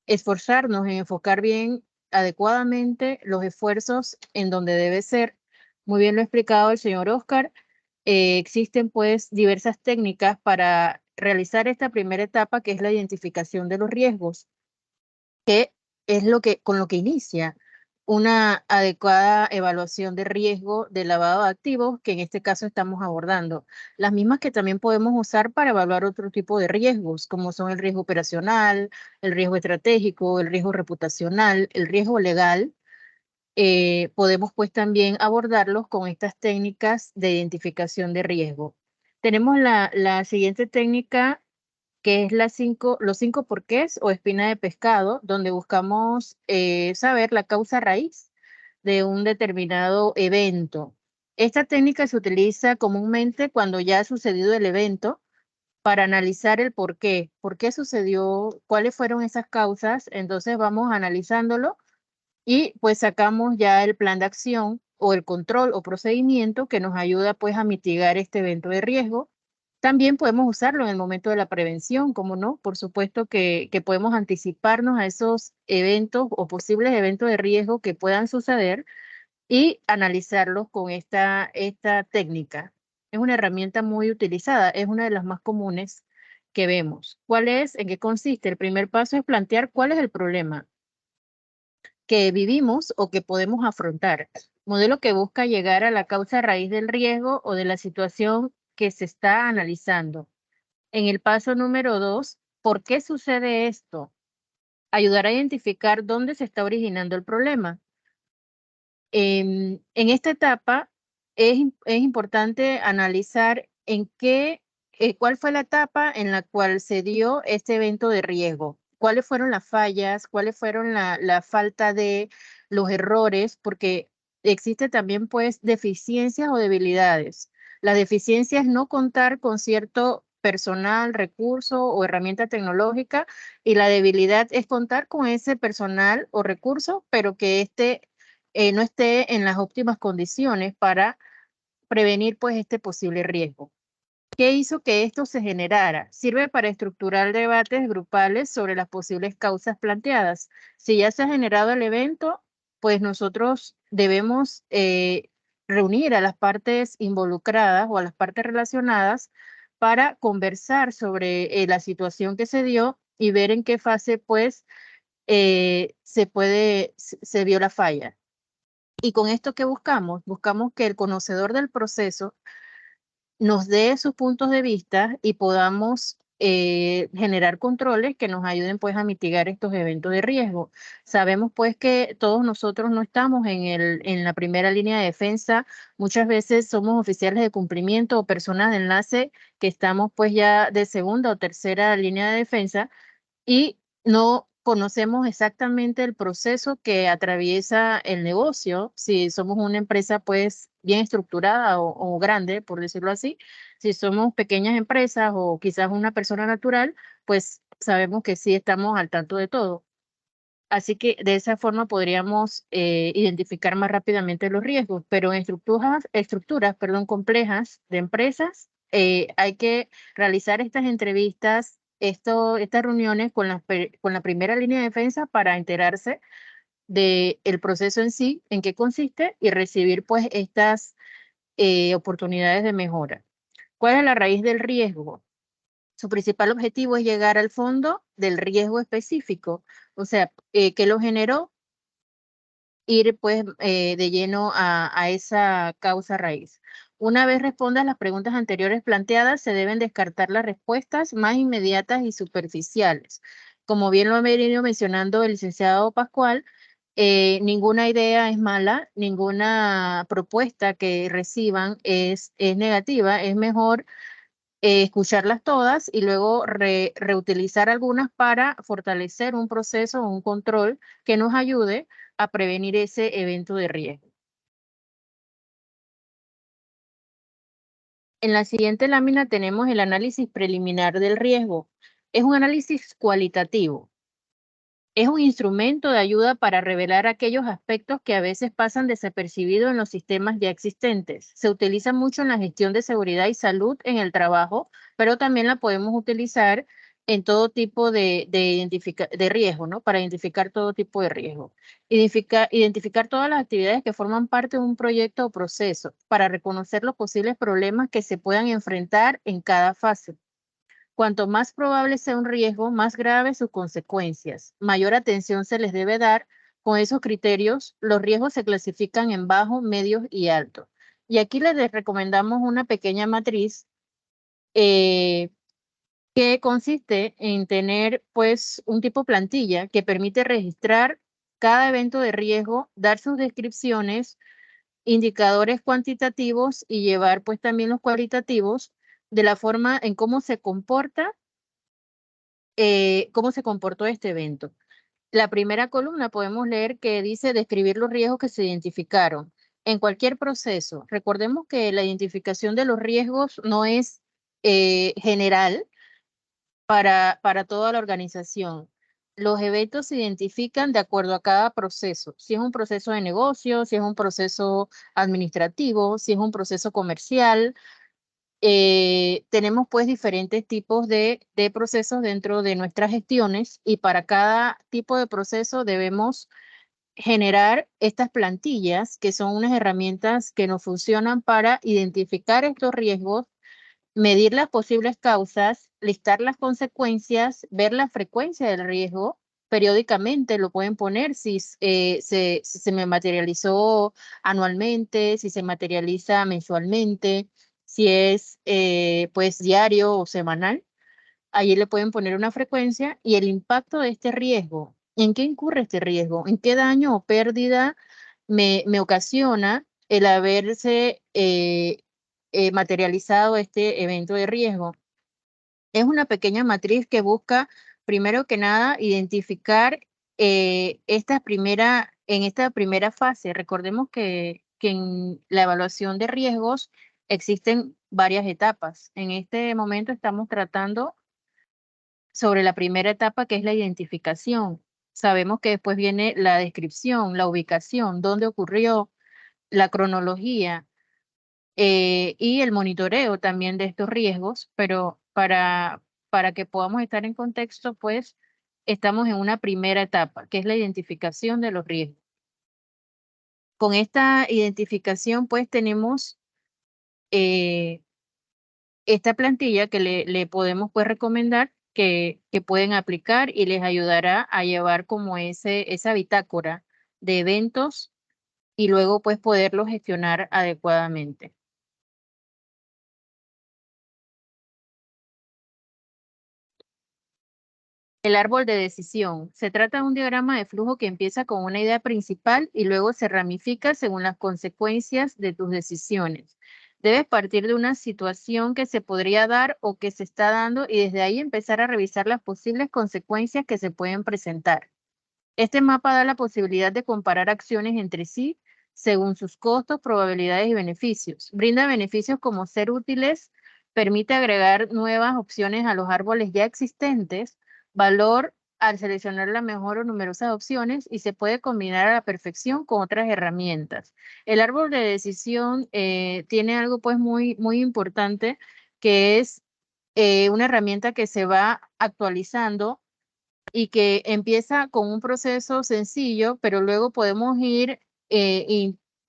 esforzarnos en enfocar bien, adecuadamente los esfuerzos en donde debe ser. Muy bien lo ha explicado el señor Oscar. Existen pues diversas técnicas para realizar esta primera etapa, que es la identificación de los riesgos, que es con lo que inicia una adecuada evaluación de riesgo de lavado de activos, que en este caso estamos abordando. Las mismas que también podemos usar para evaluar otro tipo de riesgos, como son el riesgo operacional, el riesgo estratégico, el riesgo reputacional, el riesgo legal. Podemos pues también abordarlos con estas técnicas de identificación de riesgo. Tenemos la siguiente técnica, que es los 5 porqués o espina de pescado, donde buscamos saber la causa raíz de un determinado evento. Esta técnica se utiliza comúnmente cuando ya ha sucedido el evento para analizar el por qué sucedió, cuáles fueron esas causas. Entonces vamos analizándolo y pues sacamos ya el plan de acción o el control o procedimiento que nos ayuda pues a mitigar este evento de riesgo. También podemos usarlo en el momento de la prevención, ¿cómo no? Por supuesto que podemos anticiparnos a esos eventos o posibles eventos de riesgo que puedan suceder y analizarlos con esta técnica. Es una herramienta muy utilizada, es una de las más comunes que vemos. ¿Cuál es? ¿En qué consiste? El primer paso es plantear cuál es el problema que vivimos o que podemos afrontar. Modelo que busca llegar a la causa raíz del riesgo o de la situación que se está analizando. En el paso número 2, ¿por qué sucede esto? Ayudar a identificar dónde se está originando el problema. En esta etapa es importante analizar cuál fue la etapa en la cual se dio este evento de riesgo, cuáles fueron las fallas, cuáles fueron la falta de los errores, porque existe también pues deficiencias o debilidades. La deficiencia es no contar con cierto personal, recurso o herramienta tecnológica, y la debilidad es contar con ese personal o recurso, pero que no esté en las óptimas condiciones para prevenir pues este posible riesgo. ¿Qué hizo que esto se generara? Sirve para estructurar debates grupales sobre las posibles causas planteadas. Si ya se ha generado el evento, pues nosotros debemos reunir a las partes involucradas o a las partes relacionadas para conversar sobre la situación que se dio y ver en qué fase pues se vio la falla. Y con esto, ¿qué buscamos? Buscamos que el conocedor del proceso nos dé sus puntos de vista y podamos generar controles que nos ayuden pues a mitigar estos eventos de riesgo. Sabemos pues que todos nosotros no estamos en la primera línea de defensa. Muchas veces somos oficiales de cumplimiento o personas de enlace que estamos pues ya de segunda o tercera línea de defensa y no conocemos exactamente el proceso que atraviesa el negocio. Si somos una empresa pues bien estructurada o grande, por decirlo así. Si somos pequeñas empresas o quizás una persona natural, pues sabemos que sí estamos al tanto de todo. Así que de esa forma podríamos identificar más rápidamente los riesgos, pero en estructuras complejas de empresas, hay que realizar estas entrevistas, estas reuniones con la primera línea de defensa para enterarse del proceso en sí, en qué consiste y recibir pues estas oportunidades de mejora. ¿Cuál es la raíz del riesgo? Su principal objetivo es llegar al fondo del riesgo específico, o sea, ¿qué lo generó? Ir pues de lleno a esa causa raíz. Una vez respondas las preguntas anteriores planteadas, se deben descartar las respuestas más inmediatas y superficiales. Como bien lo ha venido mencionando el licenciado Pascual, ninguna idea es mala, ninguna propuesta que reciban es negativa. Es mejor escucharlas todas y luego reutilizar algunas para fortalecer un proceso o un control que nos ayude a prevenir ese evento de riesgo. En la siguiente lámina tenemos el análisis preliminar del riesgo. Es un análisis cualitativo. Es un instrumento de ayuda para revelar aquellos aspectos que a veces pasan desapercibidos en los sistemas ya existentes. Se utiliza mucho en la gestión de seguridad y salud en el trabajo, pero también la podemos utilizar en todo tipo de riesgo, ¿no? Para identificar todo tipo de riesgo. Identificar todas las actividades que forman parte de un proyecto o proceso para reconocer los posibles problemas que se puedan enfrentar en cada fase. Cuanto más probable sea un riesgo, más graves sus consecuencias. Mayor atención se les debe dar. Con esos criterios, los riesgos se clasifican en bajos, medios y altos. Y aquí les recomendamos una pequeña matriz que consiste en tener pues un tipo plantilla que permite registrar cada evento de riesgo, dar sus descripciones, indicadores cuantitativos y llevar pues también los cualitativos de la forma en cómo se comportó este evento. La primera columna podemos leer que dice describir los riesgos que se identificaron. En cualquier proceso, recordemos que la identificación de los riesgos no es general para toda la organización. Los eventos se identifican de acuerdo a cada proceso. Si es un proceso de negocio, si es un proceso administrativo, si es un proceso comercial, tenemos pues diferentes tipos de procesos dentro de nuestras gestiones y para cada tipo de proceso debemos generar estas plantillas que son unas herramientas que nos funcionan para identificar estos riesgos, medir las posibles causas, listar las consecuencias, ver la frecuencia del riesgo. Periódicamente lo pueden poner si se me materializó anualmente, si se materializa mensualmente, si es pues diario o semanal. Allí le pueden poner una frecuencia y el impacto de este riesgo. ¿En qué incurre este riesgo? ¿En qué daño o pérdida me ocasiona el haberse materializado este evento de riesgo? Es una pequeña matriz que busca, primero que nada, identificar en esta primera fase. Recordemos que en la evaluación de riesgos existen varias etapas. En este momento estamos tratando sobre la primera etapa, que es la identificación. Sabemos que después viene la descripción, la ubicación, dónde ocurrió, la cronología y el monitoreo también de estos riesgos, pero para que podamos estar en contexto, pues estamos en una primera etapa, que es la identificación de los riesgos. Con esta identificación, pues tenemos esta plantilla que le podemos pues recomendar que pueden aplicar y les ayudará a llevar como esa bitácora de eventos y luego pues poderlo gestionar adecuadamente. El árbol de decisión. Se trata de un diagrama de flujo que empieza con una idea principal y luego se ramifica según las consecuencias de tus decisiones. Debes partir de una situación que se podría dar o que se está dando y desde ahí empezar a revisar las posibles consecuencias que se pueden presentar. Este mapa da la posibilidad de comparar acciones entre sí según sus costos, probabilidades y beneficios. Brinda beneficios como ser útiles, permite agregar nuevas opciones a los árboles ya existentes, valor al seleccionar la mejor o numerosas opciones y se puede combinar a la perfección con otras herramientas. El árbol de decisión tiene algo pues muy importante que es una herramienta que se va actualizando y que empieza con un proceso sencillo, pero luego podemos ir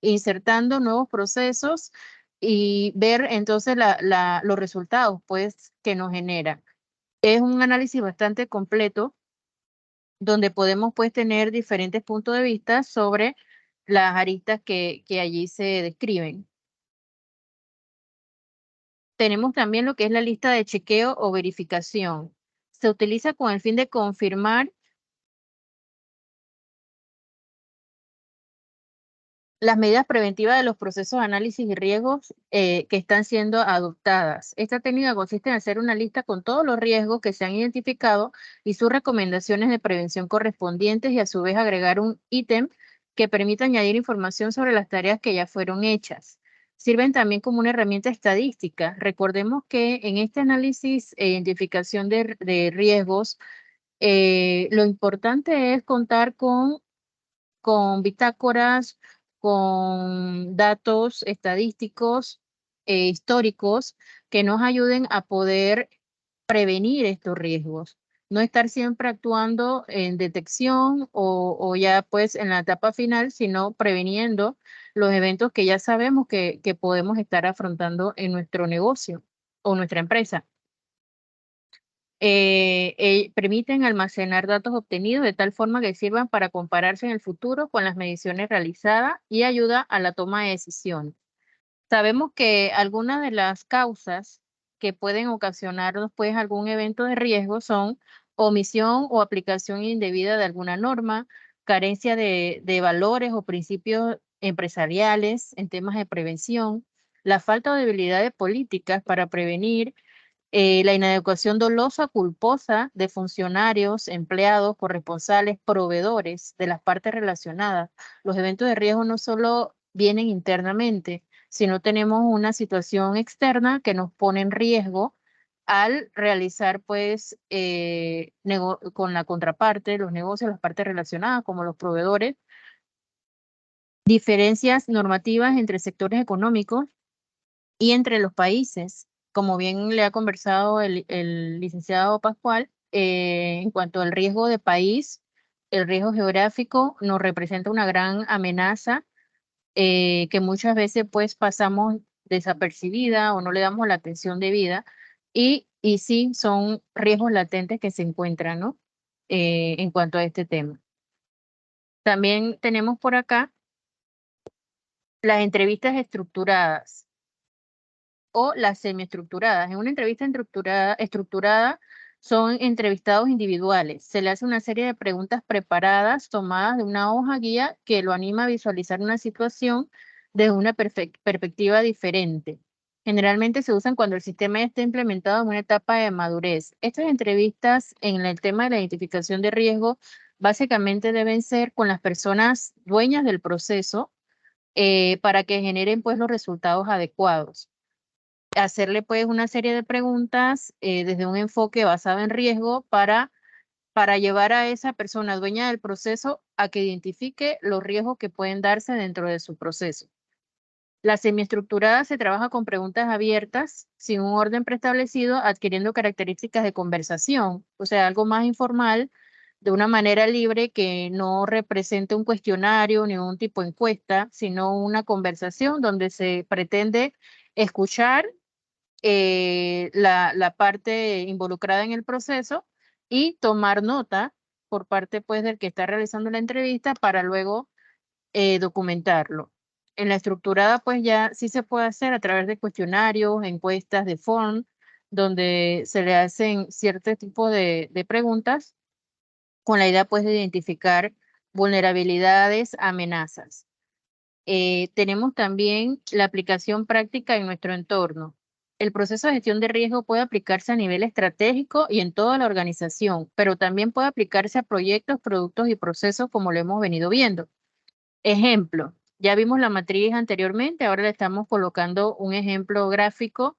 insertando nuevos procesos y ver entonces los resultados pues, que nos genera. Es un análisis bastante completo donde podemos pues tener diferentes puntos de vista sobre las aristas que allí se describen. Tenemos también lo que es la lista de chequeo o verificación. Se utiliza con el fin de confirmar las medidas preventivas de los procesos de análisis y riesgos que están siendo adoptadas. Esta técnica consiste en hacer una lista con todos los riesgos que se han identificado y sus recomendaciones de prevención correspondientes y a su vez agregar un ítem que permita añadir información sobre las tareas que ya fueron hechas. Sirven también como una herramienta estadística. Recordemos que en este análisis e identificación de riesgos, lo importante es contar con bitácoras, con datos estadísticos, históricos, que nos ayuden a poder prevenir estos riesgos. No estar siempre actuando en detección o ya pues en la etapa final, sino previniendo los eventos que ya sabemos que podemos estar afrontando en nuestro negocio o nuestra empresa. Permiten almacenar datos obtenidos de tal forma que sirvan para compararse en el futuro con las mediciones realizadas y ayuda a la toma de decisiones. Sabemos que algunas de las causas que pueden ocasionarnos pues algún evento de riesgo son omisión o aplicación indebida de alguna norma, carencia de valores o principios empresariales en temas de prevención, la falta de habilidad de políticas para prevenir, la inadecuación dolosa culposa de funcionarios, empleados, corresponsales, proveedores de las partes relacionadas. Los eventos de riesgo no solo vienen internamente, sino tenemos una situación externa que nos pone en riesgo al realizar, pues, con la contraparte, los negocios, las partes relacionadas, como los proveedores, diferencias normativas entre sectores económicos y entre los países, como bien le ha conversado el licenciado Pascual, en cuanto al riesgo de país, el riesgo geográfico nos representa una gran amenaza que muchas veces pues pasamos desapercibida o no le damos la atención debida y sí son riesgos latentes que se encuentran, ¿no? En cuanto a este tema. También tenemos por acá las entrevistas estructuradas o las semiestructuradas. En una entrevista estructurada son entrevistados individuales. Se le hace una serie de preguntas preparadas, tomadas de una hoja guía que lo anima a visualizar una situación desde una perspectiva diferente. Generalmente se usan cuando el sistema ya está implementado en una etapa de madurez. Estas entrevistas en el tema de la identificación de riesgo básicamente deben ser con las personas dueñas del proceso para que generen pues los resultados adecuados. Hacerle pues una serie de preguntas desde un enfoque basado en riesgo para llevar a esa persona dueña del proceso a que identifique los riesgos que pueden darse dentro de su proceso. La semiestructurada se trabaja con preguntas abiertas, sin un orden preestablecido, adquiriendo características de conversación, o sea, algo más informal, de una manera libre que no represente un cuestionario ni un tipo de encuesta, sino una conversación donde se pretende escuchar la parte involucrada en el proceso y tomar nota por parte pues del que está realizando la entrevista para luego documentarlo. En la estructurada pues ya sí se puede hacer a través de cuestionarios, encuestas de form, donde se le hacen cierto tipo de preguntas con la idea pues de identificar vulnerabilidades, amenazas. Tenemos también la aplicación práctica en nuestro entorno. El proceso de gestión de riesgo puede aplicarse a nivel estratégico y en toda la organización, pero también puede aplicarse a proyectos, productos y procesos como lo hemos venido viendo. Ejemplo, ya vimos la matriz anteriormente, ahora le estamos colocando un ejemplo gráfico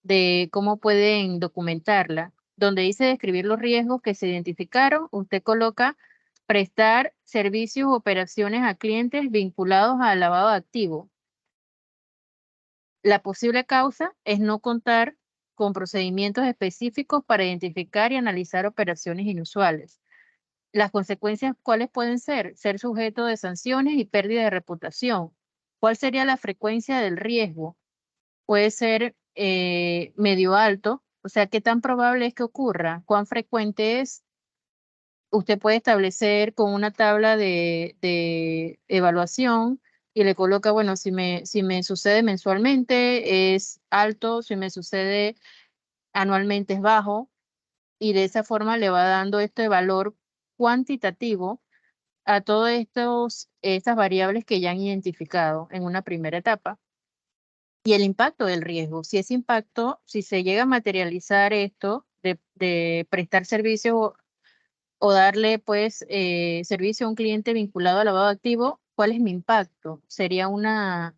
de cómo pueden documentarla. Donde dice describir los riesgos que se identificaron, usted coloca prestar servicios o operaciones a clientes vinculados al lavado de activos. La posible causa es no contar con procedimientos específicos para identificar y analizar operaciones inusuales. Las consecuencias, ¿cuáles pueden ser? Ser sujeto de sanciones y pérdida de reputación. ¿Cuál sería la frecuencia del riesgo? Puede ser medio alto, o sea, ¿qué tan probable es que ocurra? ¿Cuán frecuente es? Usted puede establecer con una tabla de evaluación y le coloca, bueno, si me sucede mensualmente es alto, si me sucede anualmente es bajo, y de esa forma le va dando este valor cuantitativo a todas estas variables que ya han identificado en una primera etapa. Y el impacto del riesgo. Si ese impacto, si se llega a materializar esto de prestar servicio o darle pues servicio a un cliente vinculado al lavado de activo, ¿cuál es mi impacto? ¿Sería una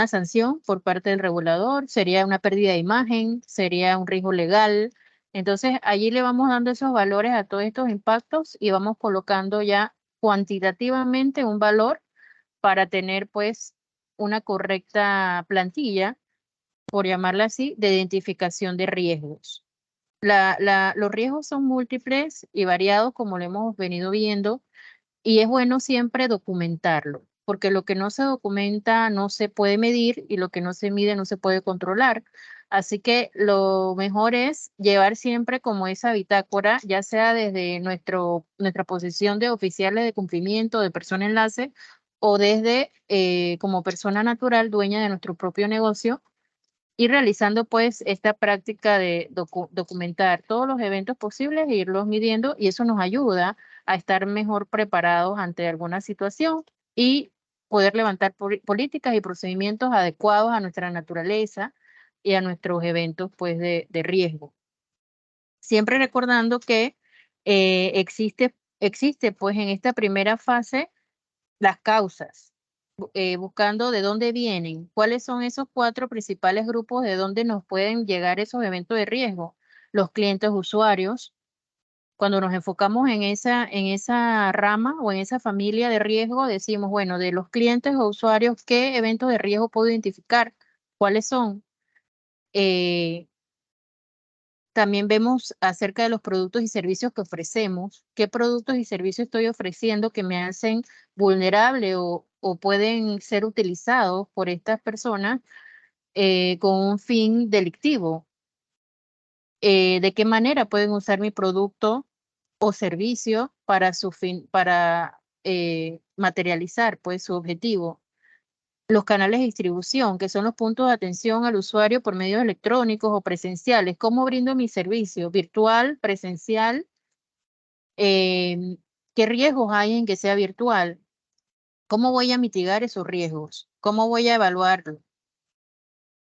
sanción por parte del regulador? ¿Sería una pérdida de imagen? ¿Sería un riesgo legal? Entonces, allí le vamos dando esos valores a todos estos impactos y vamos colocando ya cuantitativamente un valor para tener pues una correcta plantilla, por llamarla así, de identificación de riesgos. Los riesgos son múltiples y variados, como lo hemos venido viendo, y es bueno siempre documentarlo, porque lo que no se documenta no se puede medir y lo que no se mide no se puede controlar. Así que lo mejor es llevar siempre como esa bitácora, ya sea desde nuestra posición de oficiales de cumplimiento, de persona enlace, o desde como persona natural, dueña de nuestro propio negocio, y realizando pues esta práctica de documentar todos los eventos posibles e irlos midiendo, y eso nos ayuda a estar mejor preparados ante alguna situación y poder levantar políticas y procedimientos adecuados a nuestra naturaleza y a nuestros eventos pues de riesgo. Siempre recordando que existe pues en esta primera fase las causas, buscando de dónde vienen, cuáles son esos 4 principales grupos de dónde nos pueden llegar esos eventos de riesgo. Los clientes usuarios, cuando nos enfocamos en esa rama o en esa familia de riesgo, decimos, bueno, de los clientes o usuarios, ¿qué eventos de riesgo puedo identificar? ¿Cuáles son? También vemos acerca de los productos y servicios que ofrecemos, qué productos y servicios estoy ofreciendo que me hacen vulnerable o pueden ser utilizados por estas personas con un fin delictivo. ¿De qué manera pueden usar mi producto o servicio para su fin, para materializar pues su objetivo? Los canales de distribución, que son los puntos de atención al usuario por medios electrónicos o presenciales. ¿Cómo brindo mi servicio? ¿Virtual, presencial? ¿Qué riesgos hay en que sea virtual? ¿Cómo voy a mitigar esos riesgos? ¿Cómo voy a evaluarlo?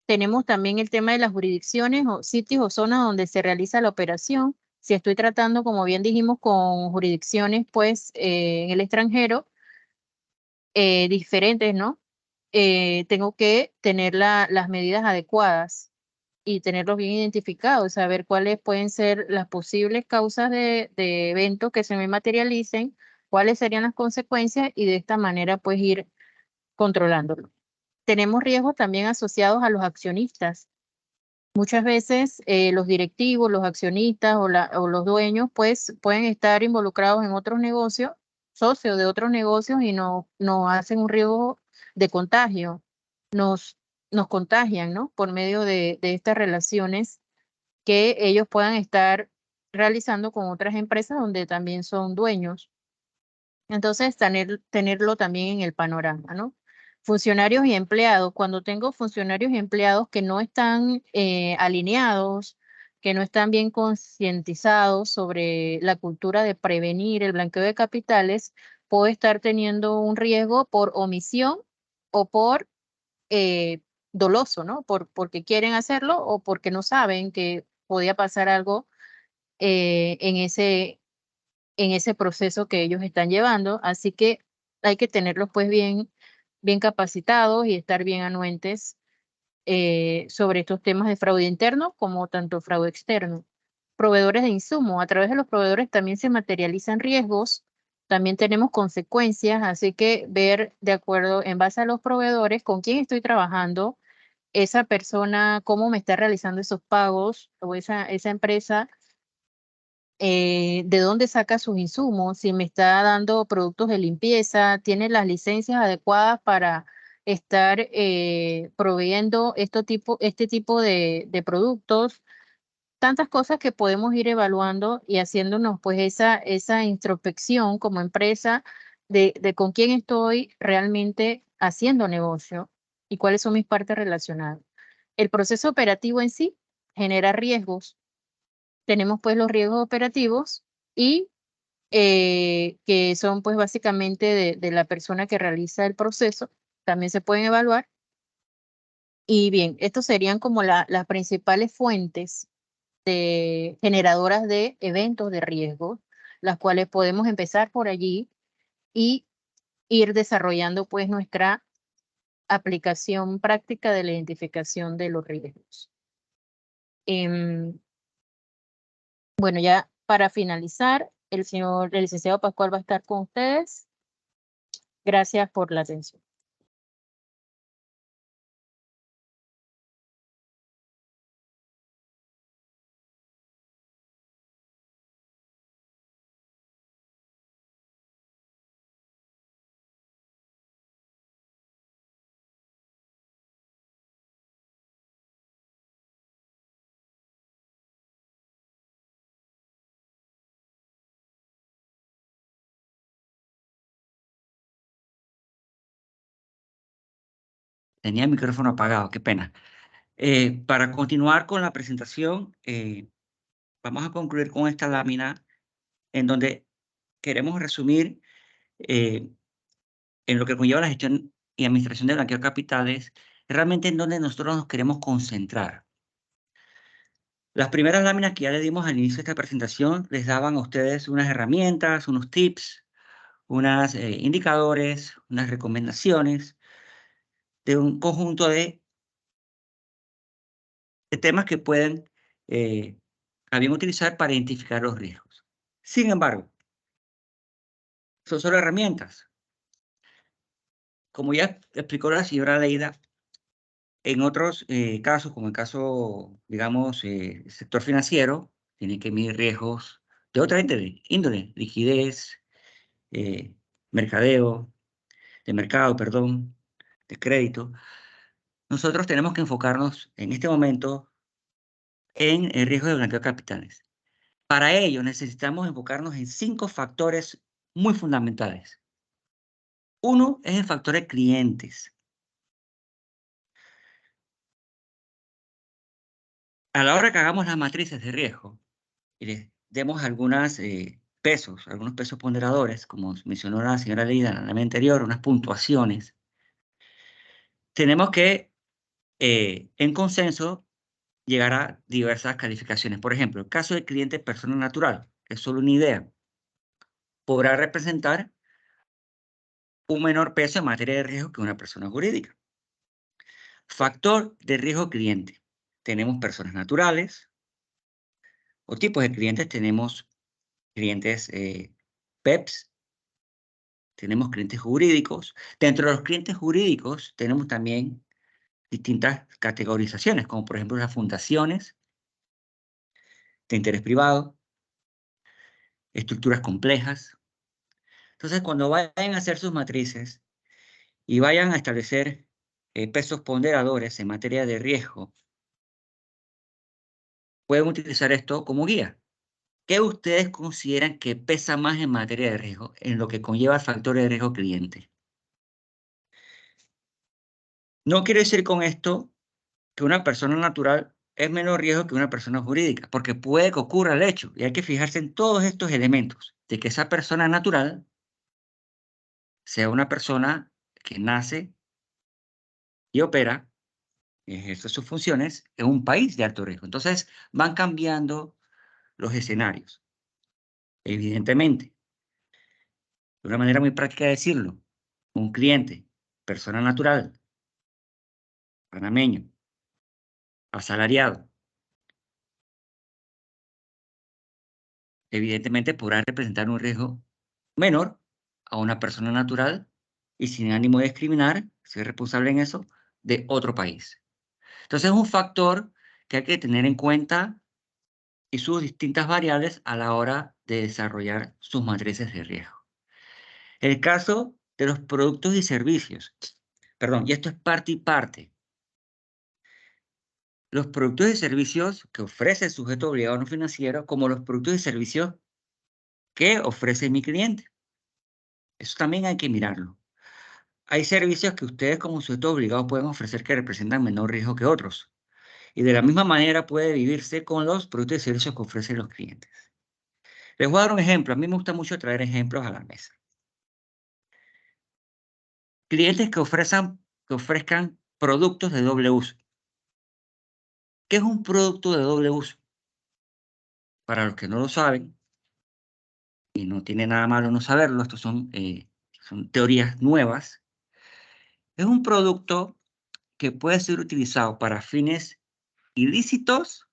Tenemos también el tema de las jurisdicciones o sitios o zonas donde se realiza la operación. Si estoy tratando, como bien dijimos, con jurisdicciones pues en el extranjero, diferentes, ¿no? Tengo que tener las medidas adecuadas y tenerlos bien identificados, saber cuáles pueden ser las posibles causas de eventos que se me materialicen, cuáles serían las consecuencias y de esta manera pues ir controlándolo. Tenemos riesgos también asociados a los accionistas. Muchas veces los directivos, los accionistas o los dueños pues pueden estar involucrados en otros negocios, socios de otros negocios y no hacen un riesgo de contagio, nos contagian, ¿no? Por medio de estas relaciones que ellos puedan estar realizando con otras empresas donde también son dueños. Entonces, tenerlo también en el panorama, ¿no? Funcionarios y empleados. Cuando tengo funcionarios y empleados que no están alineados, que no están bien concientizados sobre la cultura de prevenir el blanqueo de capitales, puedo estar teniendo un riesgo por omisión o por doloso, ¿no? Porque quieren hacerlo o porque no saben que podía pasar algo en ese proceso que ellos están llevando. Así que hay que tenerlos pues bien capacitados y estar bien anuentes sobre estos temas de fraude interno como tanto fraude externo. Proveedores de insumos. A través de los proveedores también se materializan riesgos, también tenemos consecuencias, así que ver de acuerdo en base a los proveedores con quién estoy trabajando, esa persona, cómo me está realizando esos pagos o esa empresa, de dónde saca sus insumos, si me está dando productos de limpieza, tiene las licencias adecuadas para estar proveyendo este tipo de productos, tantas cosas que podemos ir evaluando y haciéndonos pues esa introspección como empresa de con quién estoy realmente haciendo negocio y cuáles son mis partes relacionadas. El proceso operativo en sí genera riesgos. Tenemos pues los riesgos operativos y que son pues básicamente de la persona que realiza el proceso, también se pueden evaluar. Y bien, estos serían como las principales fuentes generadoras de eventos de riesgo, las cuales podemos empezar por allí y ir desarrollando pues nuestra aplicación práctica de la identificación de los riesgos. Bueno, ya para finalizar, el licenciado Pascual va a estar con ustedes. Gracias por la atención. Tenía el micrófono apagado, qué pena. Para continuar con la presentación, vamos a concluir con esta lámina en donde queremos resumir en lo que conlleva la gestión y administración de blanqueo de capitales, realmente en donde nosotros nos queremos concentrar. Las primeras láminas que ya le dimos al inicio de esta presentación les daban a ustedes unas herramientas, unos tips, unos indicadores, unas recomendaciones de un conjunto de temas que pueden también utilizar para identificar los riesgos. Sin embargo, son solo herramientas. Como ya explicó la señora Leida, en otros casos, como el caso, digamos, sector financiero, tiene que medir riesgos de otra índole, liquidez, mercadeo, de mercado, perdón, de crédito. Nosotros tenemos que enfocarnos en este momento en el riesgo de blanqueo de capitales. Para ello necesitamos enfocarnos en 5 factores muy fundamentales. Uno es el factor de clientes. A la hora que hagamos las matrices de riesgo y les demos algunos pesos ponderadores, como mencionó la señora Leida en la lámina anterior, unas puntuaciones, tenemos que, en consenso, llegar a diversas calificaciones. Por ejemplo, el caso del cliente persona natural, es solo una idea, podrá representar un menor peso en materia de riesgo que una persona jurídica. Factor de riesgo cliente. Tenemos personas naturales o tipos de clientes. Tenemos clientes PEPs, tenemos clientes jurídicos. Dentro de los clientes jurídicos tenemos también distintas categorizaciones, como por ejemplo las fundaciones de interés privado, estructuras complejas. Entonces, cuando vayan a hacer sus matrices y vayan a establecer pesos ponderadores en materia de riesgo, pueden utilizar esto como guía. ¿Qué ustedes consideran que pesa más en materia de riesgo, en lo que conlleva el factor de riesgo cliente? No quiere decir con esto que una persona natural es menor riesgo que una persona jurídica, porque puede que ocurra el hecho, y hay que fijarse en todos estos elementos, de que esa persona natural sea una persona que nace y opera, y ejerce sus funciones en un país de alto riesgo. Entonces, van cambiando los escenarios. Evidentemente, de una manera muy práctica de decirlo, un cliente, persona natural, panameño, asalariado, evidentemente podrá representar un riesgo menor a una persona natural y sin ánimo de discriminar, ser responsable en eso, de otro país. Entonces es un factor que hay que tener en cuenta y sus distintas variables a la hora de desarrollar sus matrices de riesgo. El caso de los productos y servicios. Perdón, y esto es parte y parte. Los productos y servicios que ofrece el sujeto obligado no financiero, como los productos y servicios que ofrece mi cliente. Eso también hay que mirarlo. Hay servicios que ustedes como sujetos obligados pueden ofrecer que representan menor riesgo que otros. Y de la misma manera puede vivirse con los productos y servicios que ofrecen los clientes. Les voy a dar un ejemplo. A mí me gusta mucho traer ejemplos a la mesa. Clientes que ofrezcan productos de doble uso. ¿Qué es un producto de doble uso? Para los que no lo saben, y no tiene nada malo no saberlo, estos son teorías nuevas. Es un producto que puede ser utilizado para fines ilícitos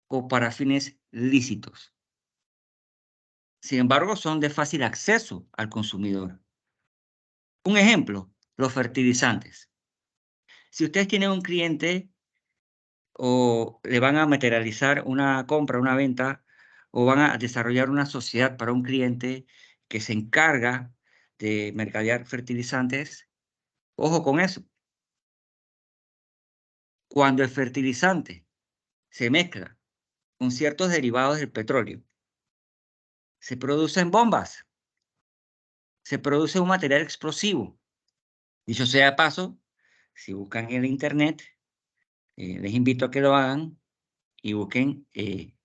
o para fines lícitos. Sin embargo, son de fácil acceso al consumidor. Un ejemplo, los fertilizantes. Si ustedes tienen un cliente o le van a materializar una compra, una venta, o van a desarrollar una sociedad para un cliente que se encarga de mercadear fertilizantes, ojo con eso. Cuando el fertilizante se mezcla con ciertos derivados del petróleo, se producen bombas, se produce un material explosivo. Dicho sea de paso, si buscan en el internet, les invito a que lo hagan y busquen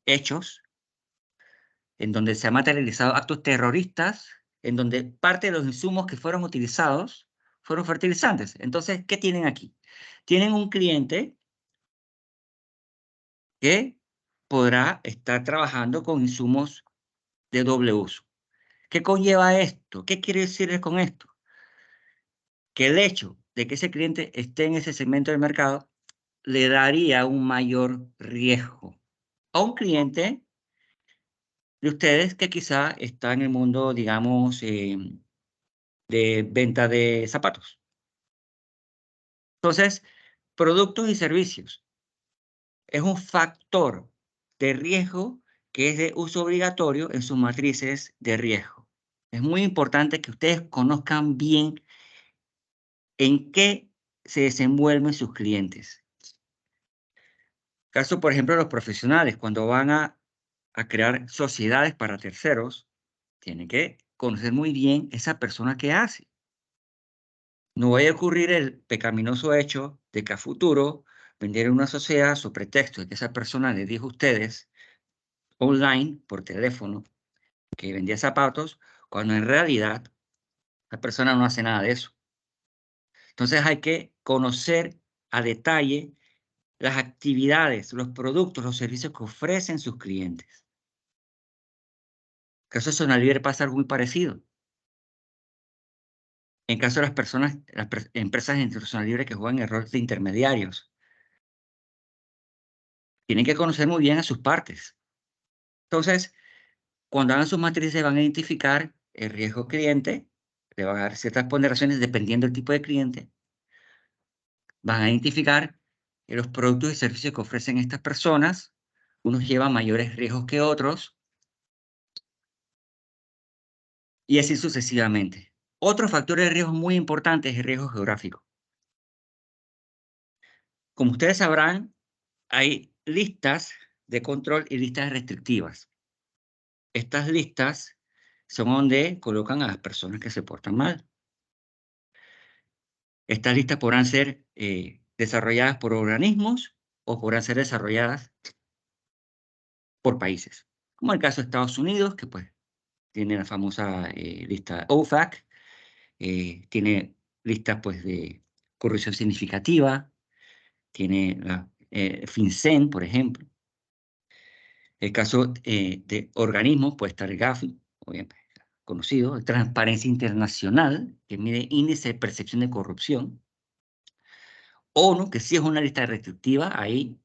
hechos en donde se han materializado actos terroristas, en donde parte de los insumos que fueron utilizados fueron fertilizantes. Entonces, ¿qué tienen aquí? Tienen un cliente que podrá estar trabajando con insumos de doble uso. ¿Qué conlleva esto? ¿Qué quiere decir con esto? Que el hecho de que ese cliente esté en ese segmento del mercado le daría un mayor riesgo a un cliente de ustedes que quizá está en el mundo, digamos, de venta de zapatos. Entonces, productos y servicios es un factor de riesgo que es de uso obligatorio en sus matrices de riesgo. Es muy importante que ustedes conozcan bien en qué se desenvuelven sus clientes. Caso, por ejemplo, los profesionales, cuando van a crear sociedades para terceros, tienen que conocer muy bien esa persona que hace. No vaya a ocurrir el pecaminoso hecho de que a futuro vendieron una sociedad sobre pretexto de que esa persona les dijo a ustedes online, por teléfono, que vendía zapatos, cuando en realidad la persona no hace nada de eso. Entonces hay que conocer a detalle las actividades, los productos, los servicios que ofrecen sus clientes. En caso de Zona Libre pasa algo muy parecido. En caso de las personas, empresas de Zona Libre que juegan el rol de intermediarios, tienen que conocer muy bien a sus partes. Entonces, cuando hagan sus matrices van a identificar el riesgo cliente, le van a dar ciertas ponderaciones dependiendo del tipo de cliente. Van a identificar los productos y servicios que ofrecen estas personas. Unos llevan mayores riesgos que otros. Y así sucesivamente. Otro factor de riesgo muy importante es el riesgo geográfico. Como ustedes sabrán, hay listas de control y listas restrictivas. Estas listas son donde colocan a las personas que se portan mal. Estas listas podrán ser desarrolladas por organismos o podrán ser desarrolladas por países. Como el caso de Estados Unidos, que pues tiene la famosa lista OFAC, tiene listas pues de corrupción significativa, tiene la FinCEN, por ejemplo. El caso de organismos puede estar el Gafi, obviamente conocido, Transparencia Internacional, que mide índice de percepción de corrupción. ONU, que sí es una lista restrictiva, ahí,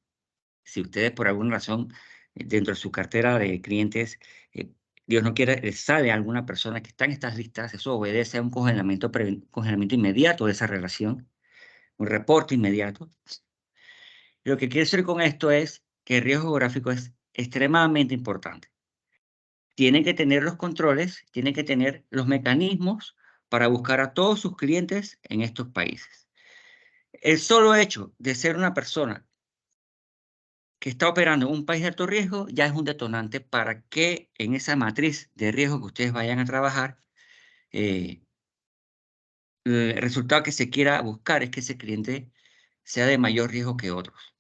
si ustedes por alguna razón, dentro de su cartera de clientes, Dios no quiera, les sale a alguna persona que está en estas listas, eso obedece a un congelamiento inmediato de esa relación, un reporte inmediato. Lo que quiero decir con esto es que el riesgo geográfico es extremadamente importante. Tienen que tener los controles, tienen que tener los mecanismos para buscar a todos sus clientes en estos países. El solo hecho de ser una persona que está operando en un país de alto riesgo ya es un detonante para que en esa matriz de riesgo que ustedes vayan a trabajar, el resultado que se quiera buscar es que ese cliente sea de mayor riesgo que otros.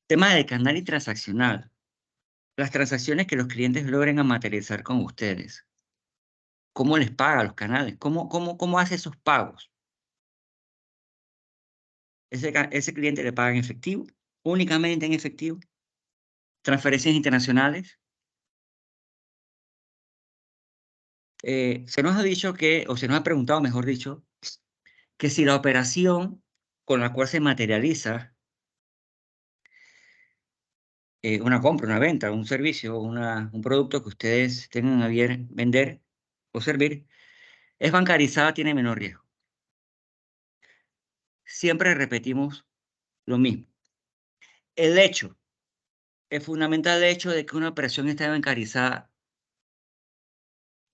Tema de canal y transaccional. las transacciones que los clientes logren a materializar con ustedes. ¿Cómo les paga a los canales? ¿Cómo hace esos pagos? Ese cliente le paga en efectivo, únicamente en efectivo. Transferencias internacionales. Se nos ha dicho que, o se nos ha preguntado, mejor dicho, que si la operación con la cual se materializa una compra, una venta, un servicio, un producto que ustedes tengan a bien vender o servir, es bancarizada, tiene menor riesgo. Siempre repetimos lo mismo. El fundamental hecho de que una operación esté bancarizada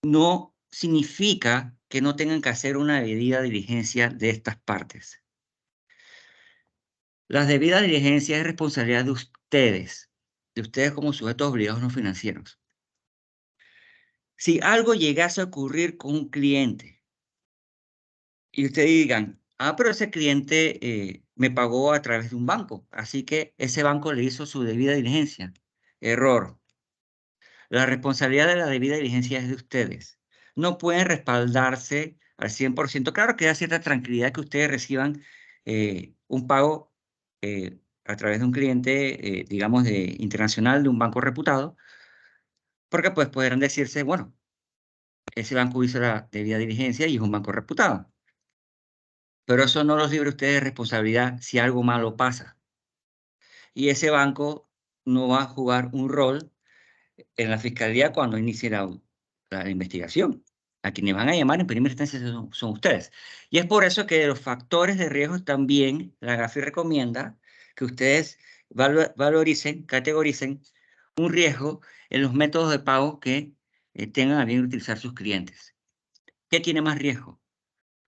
no significa que no tengan que hacer una debida diligencia de estas partes. Las debidas diligencias es responsabilidad de ustedes como sujetos obligados no financieros. Si algo llegase a ocurrir con un cliente y ustedes digan, pero ese cliente me pagó a través de un banco, así que ese banco le hizo su debida diligencia. Error. La responsabilidad de la debida diligencia es de ustedes. No pueden respaldarse al 100%. Claro que da cierta tranquilidad que ustedes reciban un pago a través de un cliente, digamos, internacional, de un banco reputado, porque pues podrán decirse, bueno, ese banco hizo la debida diligencia y es un banco reputado. Pero eso no los libre a ustedes de responsabilidad si algo malo pasa. Y ese banco no va a jugar un rol en la fiscalía cuando inicie la investigación. A quienes van a llamar en primera instancia son ustedes. Y es por eso que de los factores de riesgo también la GAFI recomienda que ustedes valoricen, categoricen un riesgo en los métodos de pago que tengan a bien utilizar sus clientes. ¿Qué tiene más riesgo?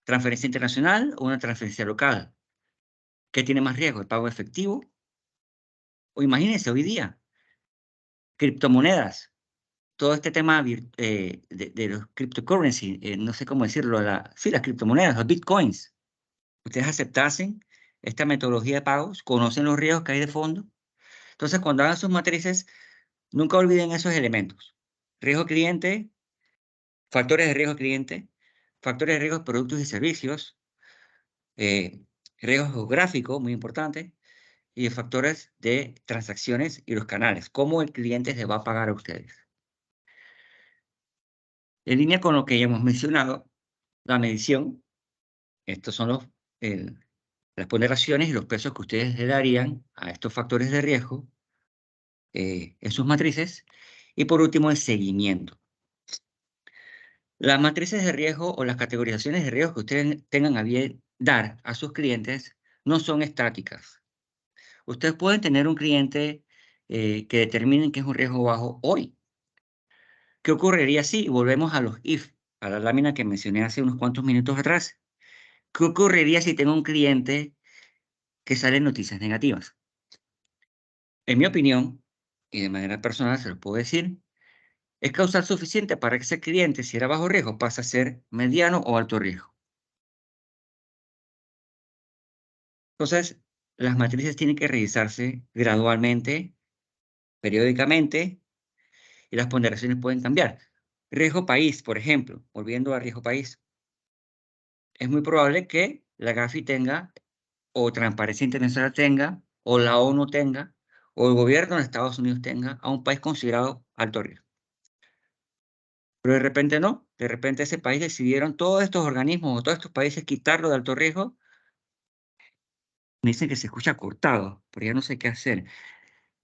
¿Transferencia internacional o una transferencia local? ¿Qué tiene más riesgo? ¿El pago efectivo? O imagínense hoy día, criptomonedas. Todo este tema de los cryptocurrency, no sé cómo decirlo, sí, las criptomonedas, los bitcoins. Ustedes aceptasen esta metodología de pagos, conocen los riesgos que hay de fondo. Entonces, cuando hagan sus matrices, nunca olviden esos elementos. Riesgo cliente, factores de riesgo cliente, factores de riesgo de productos y servicios, riesgo geográfico, muy importante, y factores de transacciones y los canales, cómo el cliente les va a pagar a ustedes. En línea con lo que ya hemos mencionado, la medición, estos son las ponderaciones y los pesos que ustedes le darían a estos factores de riesgo en sus matrices. Y por último, el seguimiento. Las matrices de riesgo o las categorizaciones de riesgo que ustedes tengan a bien dar a sus clientes no son estáticas. Ustedes pueden tener un cliente que determinen que es un riesgo bajo hoy. ¿Qué ocurriría si volvemos a los if, a la lámina que mencioné hace unos cuantos minutos atrás? ¿Qué ocurriría si tengo un cliente que sale en noticias negativas? En mi opinión, y de manera personal se lo puedo decir, es causal suficiente para que ese cliente, si era bajo riesgo, pase a ser mediano o alto riesgo. Entonces, las matrices tienen que revisarse gradualmente, periódicamente, y las ponderaciones pueden cambiar. Riesgo país, por ejemplo, volviendo a riesgo país. Es muy probable que la GAFI tenga, o Transparencia Internacional tenga, o la ONU tenga, o el gobierno de Estados Unidos tenga a un país considerado alto riesgo. Pero de repente no, de repente ese país decidieron todos estos organismos o todos estos países quitarlo de alto riesgo. Me dicen que se escucha cortado, pero ya no sé qué hacer.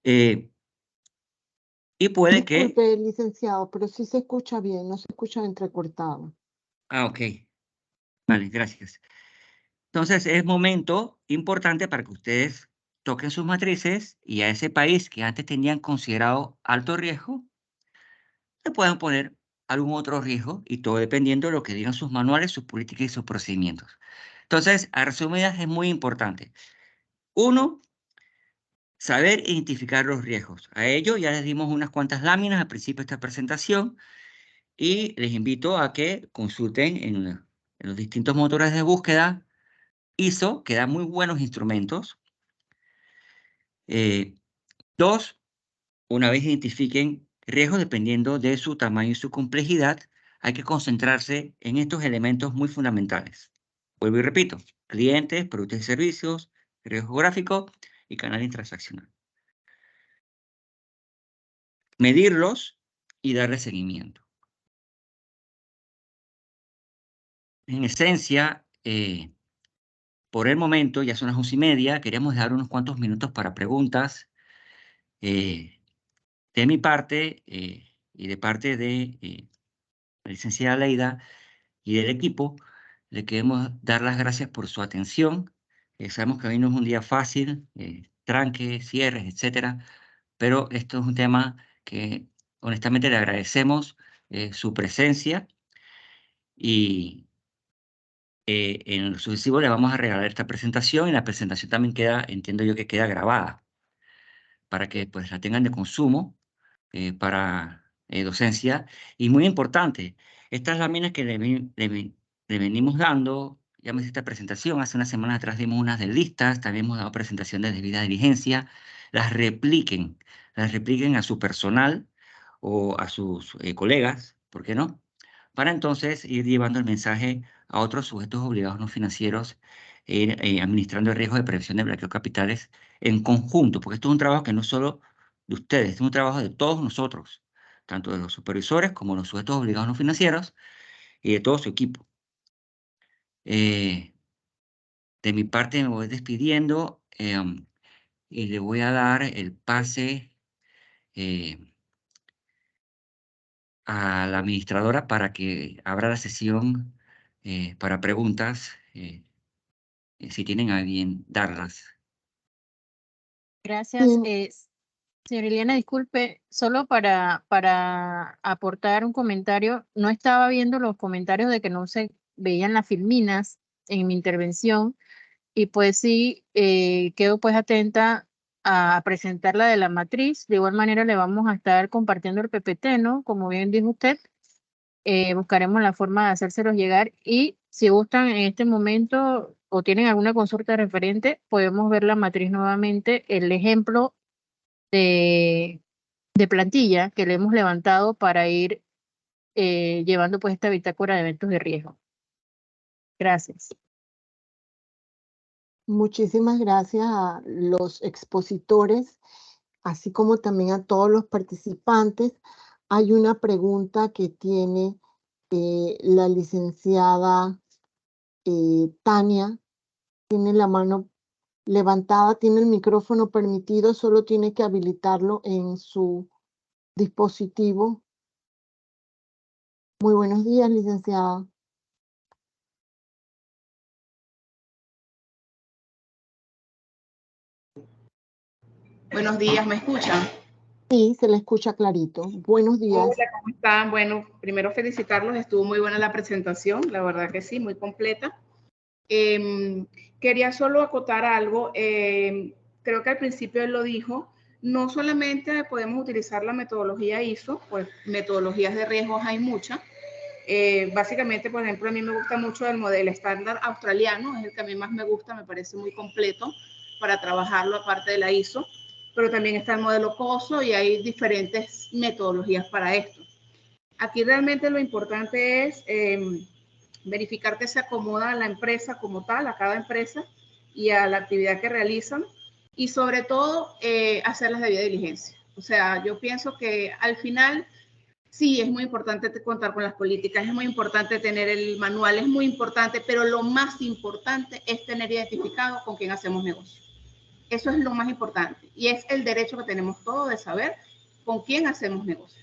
Y puede que... Disculpe, licenciado, pero sí se escucha bien, no se escucha entrecortado. Ok. Vale, gracias. Entonces es momento importante para que ustedes toquen sus matrices y a ese país que antes tenían considerado alto riesgo, le puedan poner algún otro riesgo y todo dependiendo de lo que digan sus manuales, sus políticas y sus procedimientos. Entonces, a resumidas, es muy importante. Uno, saber identificar los riesgos. A ello ya les dimos unas cuantas láminas al principio de esta presentación y les invito a que consulten en los distintos motores de búsqueda ISO, que da muy buenos instrumentos. Dos, una vez identifiquen riesgos dependiendo de su tamaño y su complejidad, hay que concentrarse en estos elementos muy fundamentales. Vuelvo y repito, clientes, productos y servicios, riesgo geográfico y canal transaccional. Medirlos y darle seguimiento. En esencia, por el momento, ya son las 11:30, queríamos dejar unos cuantos minutos para preguntas. De mi parte y de parte de la licenciada Leida y del equipo, le queremos dar las gracias por su atención. Sabemos que hoy no es un día fácil, tranques, cierres, etcétera, pero esto es un tema que honestamente le agradecemos su presencia y en lo sucesivo le vamos a regalar esta presentación y la presentación también queda, entiendo yo que queda grabada para que pues la tengan de consumo para docencia. Y muy importante, estas láminas que le venimos dando, ya me hice esta presentación, hace unas semanas atrás dimos unas de listas, también hemos dado presentaciones de debida diligencia, las repliquen a su personal o a sus colegas, ¿por qué no? Para entonces ir llevando el mensaje a otros sujetos obligados no financieros, administrando el riesgo de prevención de blanqueo de capitales en conjunto, porque esto es un trabajo que no es solo de ustedes, es un trabajo de todos nosotros, tanto de los supervisores como los sujetos obligados no financieros y de todo su equipo. De mi parte me voy despidiendo y le voy a dar el pase a la administradora para que abra la sesión para preguntas, si tienen a bien darlas. Gracias. Bien. Señora Eliana, disculpe, solo para aportar un comentario, no estaba viendo los comentarios de que no se veían las filminas en mi intervención y pues sí, quedo pues atenta a presentar la de la matriz. De igual manera le vamos a estar compartiendo el PPT, ¿no? Como bien dijo usted, buscaremos la forma de hacérselos llegar y si gustan en este momento o tienen alguna consulta referente, podemos ver la matriz nuevamente, el ejemplo de plantilla que le hemos levantado para ir llevando pues esta bitácora de eventos de riesgo. Gracias. Muchísimas gracias a los expositores, así como también a todos los participantes. Hay una pregunta que tiene la licenciada Tania, tiene la mano levantada, tiene el micrófono permitido, solo tiene que habilitarlo en su dispositivo. Muy buenos días, licenciada. Buenos días, ¿me escuchan? Sí, se le escucha clarito. Buenos días. Hola, ¿cómo están? Bueno, primero felicitarlos, estuvo muy buena la presentación, la verdad que sí, muy completa. Quería solo acotar algo, creo que al principio él lo dijo, no solamente podemos utilizar la metodología ISO, pues metodologías de riesgos hay muchas. Básicamente, por ejemplo, a mí me gusta mucho el modelo estándar australiano, es el que a mí más me gusta, me parece muy completo para trabajarlo aparte de la ISO, pero también está el modelo COSO y hay diferentes metodologías para esto. Aquí realmente lo importante es verificar que se acomoda a la empresa como tal, a cada empresa y a la actividad que realizan y sobre todo hacer las debidas diligencias. O sea, yo pienso que al final sí, es muy importante contar con las políticas, es muy importante tener el manual, es muy importante, pero lo más importante es tener identificado con quién hacemos negocio. Eso es lo más importante y es el derecho que tenemos todos de saber con quién hacemos negocio.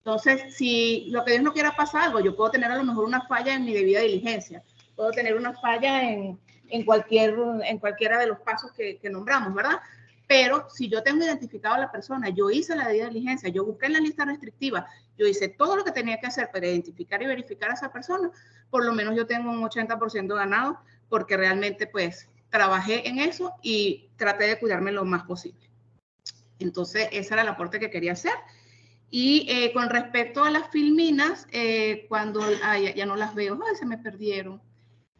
Entonces, si lo que Dios no quiera pasa algo, yo puedo tener a lo mejor una falla en mi debida diligencia, puedo tener una falla en cualquiera de los pasos que nombramos, ¿verdad? Pero si yo tengo identificado a la persona, yo hice la debida diligencia, yo busqué en la lista restrictiva, yo hice todo lo que tenía que hacer para identificar y verificar a esa persona, por lo menos yo tengo un 80% ganado porque realmente pues trabajé en eso y traté de cuidarme lo más posible. Entonces, ese era el aporte que quería hacer. Y con respecto a las filminas, cuando ya no las veo, ay, se me perdieron.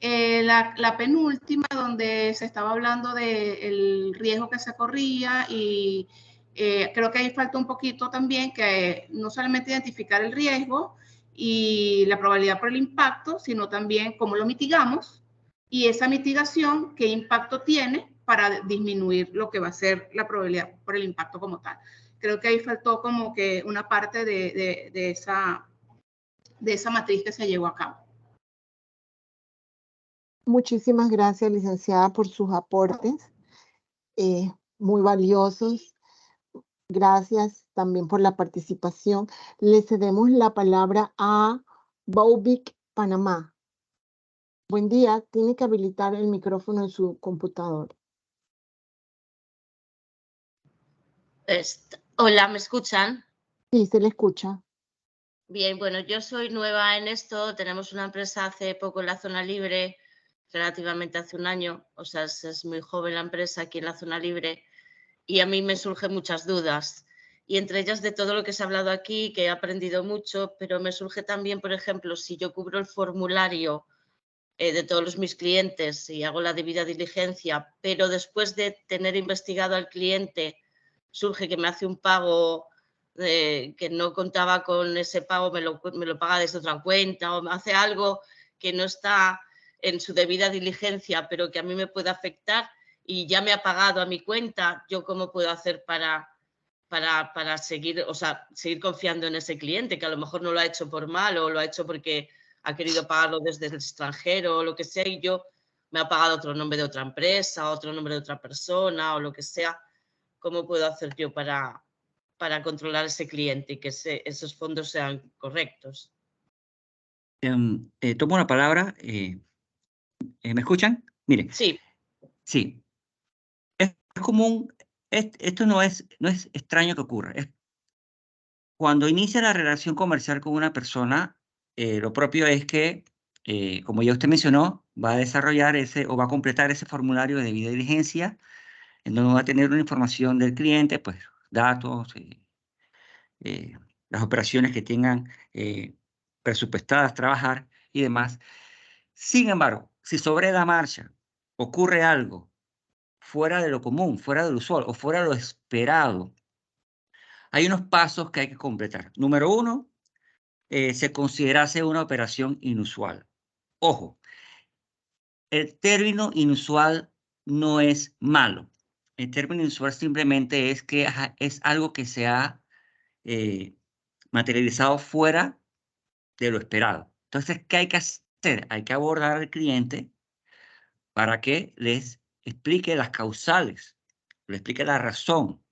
La penúltima, donde se estaba hablando del riesgo que se corría y Creo que ahí falta un poquito también que no solamente identificar el riesgo y la probabilidad por el impacto, sino también cómo lo mitigamos y esa mitigación, qué impacto tiene para disminuir lo que va a ser la probabilidad por el impacto como tal. Creo que ahí faltó como que una parte de esa matriz que se llevó a cabo. Muchísimas gracias, licenciada, por sus aportes muy valiosos. Gracias también por la participación. Le cedemos la palabra a Boubic, Panamá. Buen día, tiene que habilitar el micrófono en su computador. Hola, ¿me escuchan? Sí, se le escucha. Bien, bueno, yo soy nueva en esto. Tenemos una empresa hace poco en la zona libre, relativamente hace un año. O sea, es muy joven la empresa aquí en la zona libre y a mí me surgen muchas dudas. Y entre ellas de todo lo que se ha hablado aquí, que he aprendido mucho, pero me surge también, por ejemplo, si yo cubro el formulario de todos mis clientes y hago la debida diligencia, pero después de tener investigado al cliente, surge que me hace un pago que no contaba con ese pago, me lo paga desde otra cuenta o me hace algo que no está en su debida diligencia, pero que a mí me puede afectar y ya me ha pagado a mi cuenta, ¿yo cómo puedo hacer para seguir, o sea, seguir confiando en ese cliente, que a lo mejor no lo ha hecho por mal o lo ha hecho porque ha querido pagarlo desde el extranjero o lo que sea y yo me ha pagado otro nombre de otra empresa, otro nombre de otra persona o lo que sea? ¿Cómo puedo hacer yo para controlar ese cliente y que esos fondos sean correctos? Tomo la palabra. ¿Me escuchan? Mire. Sí. Sí. Es común, esto no es extraño que ocurra. Cuando inicia la relación comercial con una persona, lo propio es que, como ya usted mencionó, va a desarrollar o va a completar ese formulario de debida diligencia, en donde va a tener una información del cliente, pues datos, las operaciones que tengan presupuestadas trabajar y demás. Sin embargo, si sobre la marcha ocurre algo fuera de lo común, fuera de lo usual o fuera de lo esperado, hay unos pasos que hay que completar. Número uno, se considerase una operación inusual. Ojo, el término inusual no es malo. El término inusual simplemente es que es algo que se ha materializado fuera de lo esperado. Entonces, ¿qué hay que hacer? Hay que abordar al cliente para que les explique las causales, le explique la razón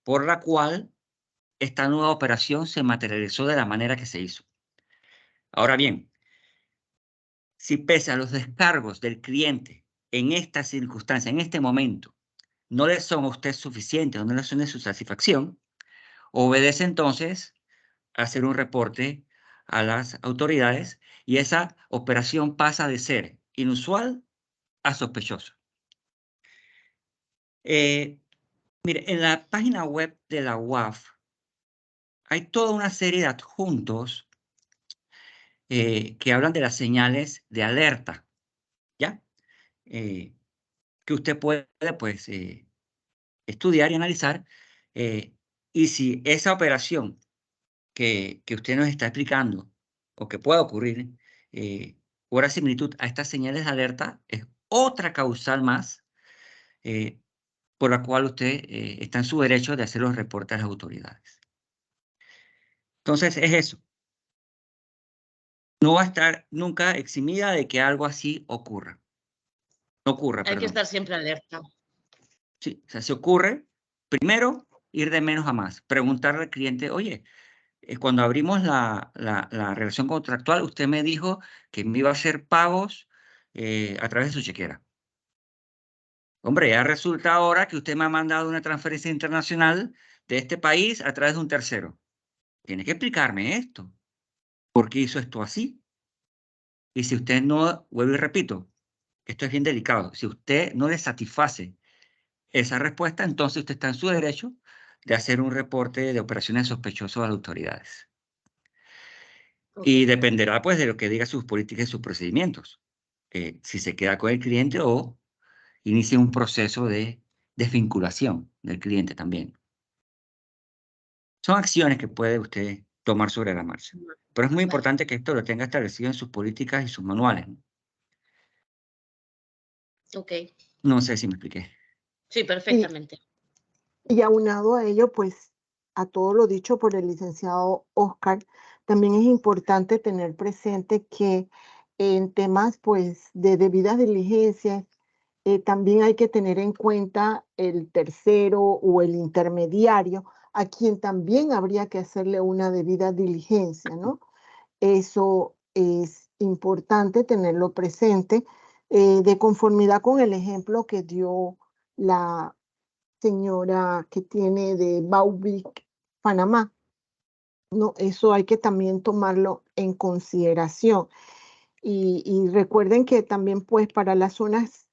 por la cual esta nueva operación se materializó de la manera que se hizo. Ahora bien, si pese a los descargos del cliente en esta circunstancia, en este momento, no le son a usted suficientes o no le son de su satisfacción, obedece entonces a hacer un reporte a las autoridades y esa operación pasa de ser inusual a sospechosa. Mire, en la página web de la UAF hay toda una serie de adjuntos que hablan de las señales de alerta, ¿ya? Que usted puede, pues, estudiar y analizar. Y si esa operación que usted nos está explicando o que pueda ocurrir por similitud a estas señales de alerta, es otra causal más por la cual usted está en su derecho de hacer los reportes a las autoridades. Entonces, es eso. No va a estar nunca eximida de que algo así ocurra. No ocurra, Hay perdón. que estar siempre alerta. Sí, o sea, si ocurre, primero, ir de menos a más. Preguntarle al cliente, oye, cuando abrimos la relación contractual, usted me dijo que me iba a hacer pagos a través de su chequera. Hombre, ya resulta ahora que usted me ha mandado una transferencia internacional de este país a través de un tercero. Tiene que explicarme esto. ¿Por qué hizo esto así? Y si usted no, vuelvo y repito, esto es bien delicado. Si usted no le satisface esa respuesta, entonces usted está en su derecho de hacer un reporte de operaciones sospechosas a las autoridades. Okay. Y dependerá, pues, de lo que diga sus políticas y sus procedimientos. Si se queda con el cliente o inicia un proceso de desvinculación del cliente también. Son acciones que puede usted tomar sobre la marcha. Pero es muy Vale. importante que esto lo tenga establecido en sus políticas y sus manuales, ¿no? Ok, No sé si me expliqué. sí, perfectamente. Y aunado a ello, pues, a todo lo dicho por el licenciado Oscar, también es importante tener presente que en temas, pues, de debidas diligencias, también hay que tener en cuenta el tercero o el intermediario, a quien también habría que hacerle una debida diligencia, ¿no? Eso es importante tenerlo presente, de conformidad con el ejemplo que dio la señora que tiene de Baubic, Panamá. No, eso hay que también tomarlo en consideración. Y recuerden que también, pues, para las zonas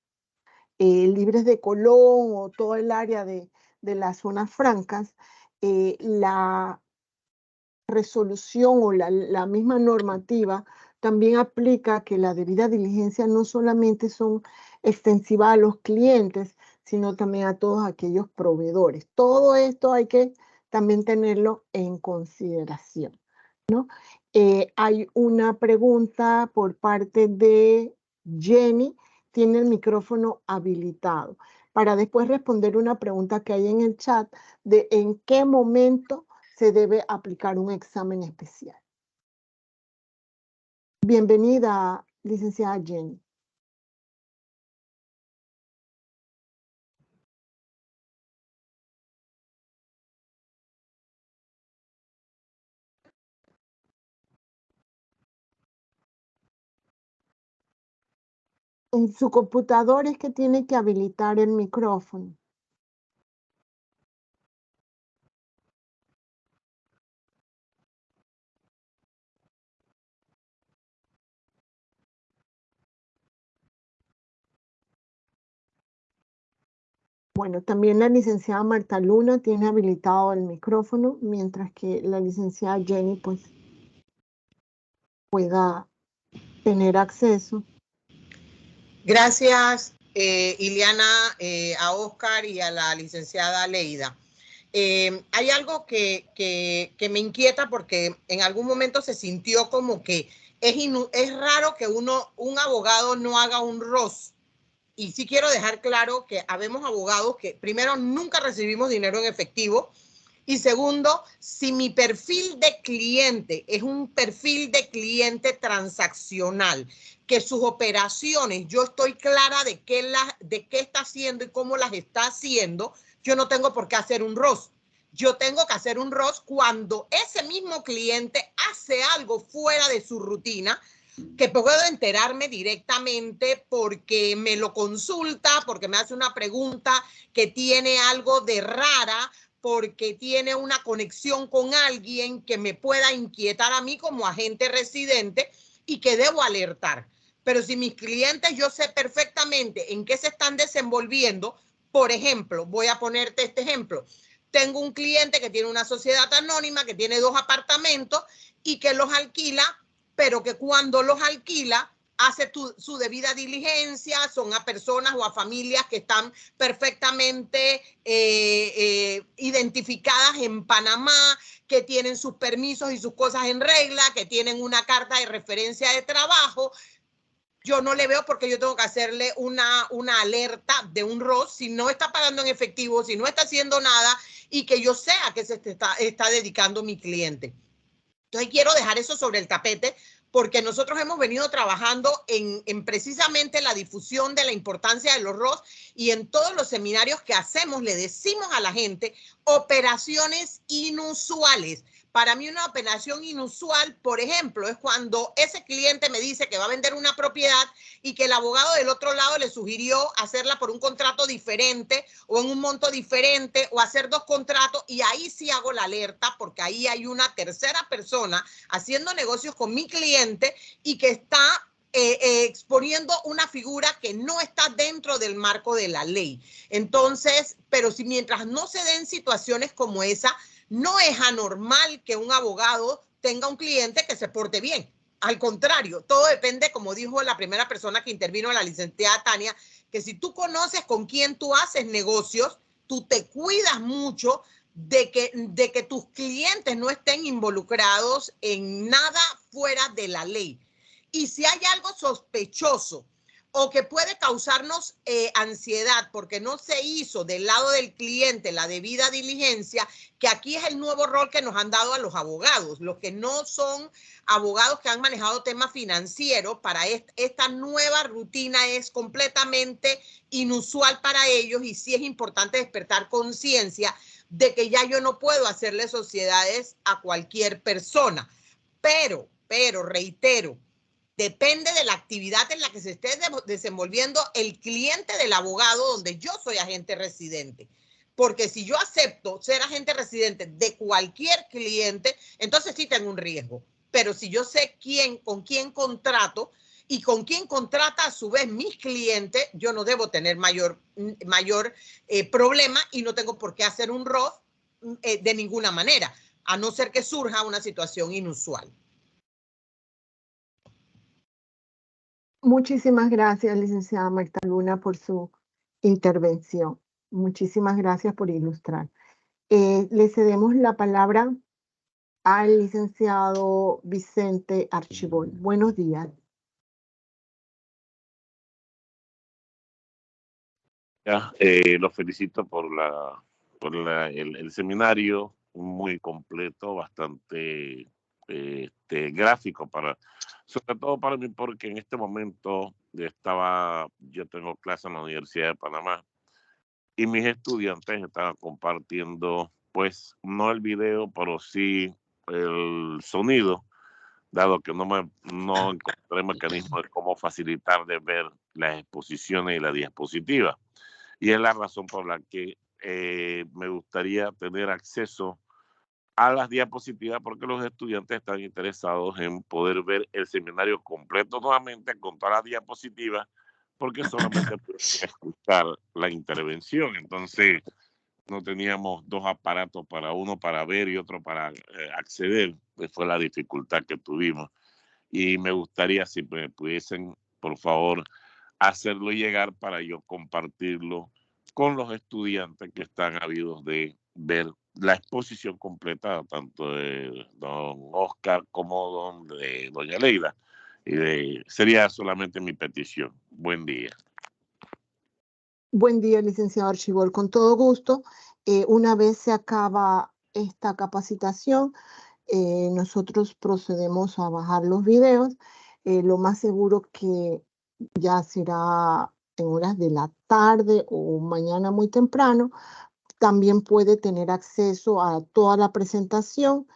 libres de Colón o todo el área de las zonas francas, la resolución o la misma normativa también aplica que la debida diligencia no solamente son extensivas a los clientes, sino también a todos aquellos proveedores. Todo esto hay que también tenerlo en consideración, ¿no? Hay una pregunta por parte de Jenny, tiene el micrófono habilitado, para después responder una pregunta que hay en el chat de en qué momento se debe aplicar un examen especial. Bienvenida, licenciada Jenny. En su computador es que tiene que habilitar el micrófono. Bueno, también la licenciada Marta Luna tiene habilitado el micrófono, mientras que la licenciada Jenny pues pueda tener acceso. Gracias, Iliana, a Oscar y a la licenciada Leida. Hay algo que me inquieta porque en algún momento se sintió como que es raro que un abogado no haga un ROS. Y sí quiero dejar claro que habemos abogados que, primero, nunca recibimos dinero en efectivo. Y segundo, si mi perfil de cliente es un perfil de cliente transaccional, que sus operaciones, yo estoy clara de qué está haciendo y cómo las está haciendo, yo no tengo por qué hacer un ROS. Yo tengo que hacer un ROS cuando ese mismo cliente hace algo fuera de su rutina, que puedo enterarme directamente porque me lo consulta, porque me hace una pregunta que tiene algo de rara, porque tiene una conexión con alguien que me pueda inquietar a mí como agente residente y que debo alertar. Pero si mis clientes, yo sé perfectamente en qué se están desenvolviendo. Por ejemplo, voy a ponerte este ejemplo. Tengo un cliente que tiene una sociedad anónima, que tiene 2 apartamentos y que los alquila, pero que cuando los alquila hace su debida diligencia, son a personas o a familias que están perfectamente identificadas en Panamá, que tienen sus permisos y sus cosas en regla, que tienen una carta de referencia de trabajo. Yo no le veo porque yo tengo que hacerle una alerta de un ROS si no está pagando en efectivo, si no está haciendo nada y que yo sé a qué se está dedicando mi cliente. Entonces quiero dejar eso sobre el tapete porque nosotros hemos venido trabajando en precisamente la difusión de la importancia de los ROS y en todos los seminarios que hacemos le decimos a la gente operaciones inusuales. Para mí una operación inusual, por ejemplo, es cuando ese cliente me dice que va a vender una propiedad y que el abogado del otro lado le sugirió hacerla por un contrato diferente o en un monto diferente o hacer 2 contratos, y ahí sí hago la alerta porque ahí hay una tercera persona haciendo negocios con mi cliente y que está exponiendo una figura que no está dentro del marco de la ley. Entonces, pero si mientras no se den situaciones como esa, no es anormal que un abogado tenga un cliente que se porte bien. Al contrario, todo depende, como dijo la primera persona que intervino, la licenciada Tania, que si tú conoces con quién tú haces negocios, tú te cuidas mucho de que tus clientes no estén involucrados en nada fuera de la ley. Y si hay algo sospechoso o que puede causarnos ansiedad porque no se hizo del lado del cliente la debida diligencia, que aquí es el nuevo rol que nos han dado a los abogados, los que no son abogados que han manejado temas financieros, para esta nueva rutina es completamente inusual para ellos, y sí es importante despertar conciencia de que ya yo no puedo hacerle sociedades a cualquier persona. Pero reitero, depende de la actividad en la que se esté desenvolviendo el cliente del abogado donde yo soy agente residente. Porque si yo acepto ser agente residente de cualquier cliente, entonces sí tengo un riesgo. Pero si yo sé con quién contrato y con quién contrata a su vez mis clientes, yo no debo tener mayor problema, y no tengo por qué hacer un ROF de ninguna manera, a no ser que surja una situación inusual. Muchísimas gracias, licenciada Marta Luna, por su intervención. Muchísimas gracias por ilustrar. Le cedemos la palabra al licenciado Vicente Archibol. Buenos días. Los felicito por el seminario, muy completo, bastante gráfico, sobre todo para mí, porque en este momento yo tengo clase en la Universidad de Panamá y mis estudiantes estaban compartiendo, pues, no el video, pero sí el sonido, dado que no encontré el mecanismo de cómo facilitar de ver las exposiciones y la diapositiva. Y es la razón por la que me gustaría tener acceso a las diapositivas, porque los estudiantes están interesados en poder ver el seminario completo nuevamente con todas las diapositivas, porque solamente pueden escuchar la intervención. Entonces, no teníamos dos aparatos, uno para ver y otro para acceder. Pues fue la dificultad que tuvimos. Y me gustaría, si me pudiesen, por favor, hacerlo llegar para yo compartirlo con los estudiantes que están ávidos de ver la exposición completa, tanto de don Oscar como de doña Leila. Sería solamente mi petición. Buen día. Buen día, licenciado Archibol. Con todo gusto. Una vez se acaba esta capacitación, nosotros procedemos a bajar los videos. Lo más seguro que ya será en horas de la tarde o mañana muy temprano. También puede tener acceso a toda la presentación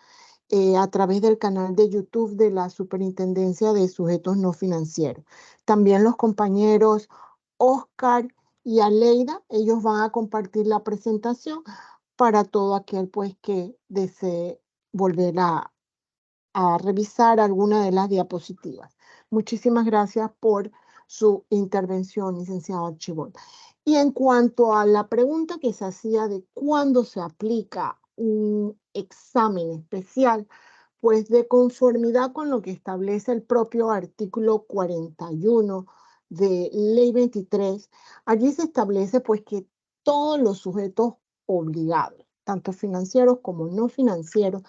a través del canal de YouTube de la Superintendencia de Sujetos No Financieros. También los compañeros Oscar y Aleida, ellos van a compartir la presentación para todo aquel pues que desee volver a revisar alguna de las diapositivas. Muchísimas gracias por su intervención, licenciado Archibol. Y en cuanto a la pregunta que se hacía de cuándo se aplica un examen especial, pues de conformidad con lo que establece el propio artículo 41 de Ley 23, allí se establece pues que todos los sujetos obligados, tanto financieros como no financieros,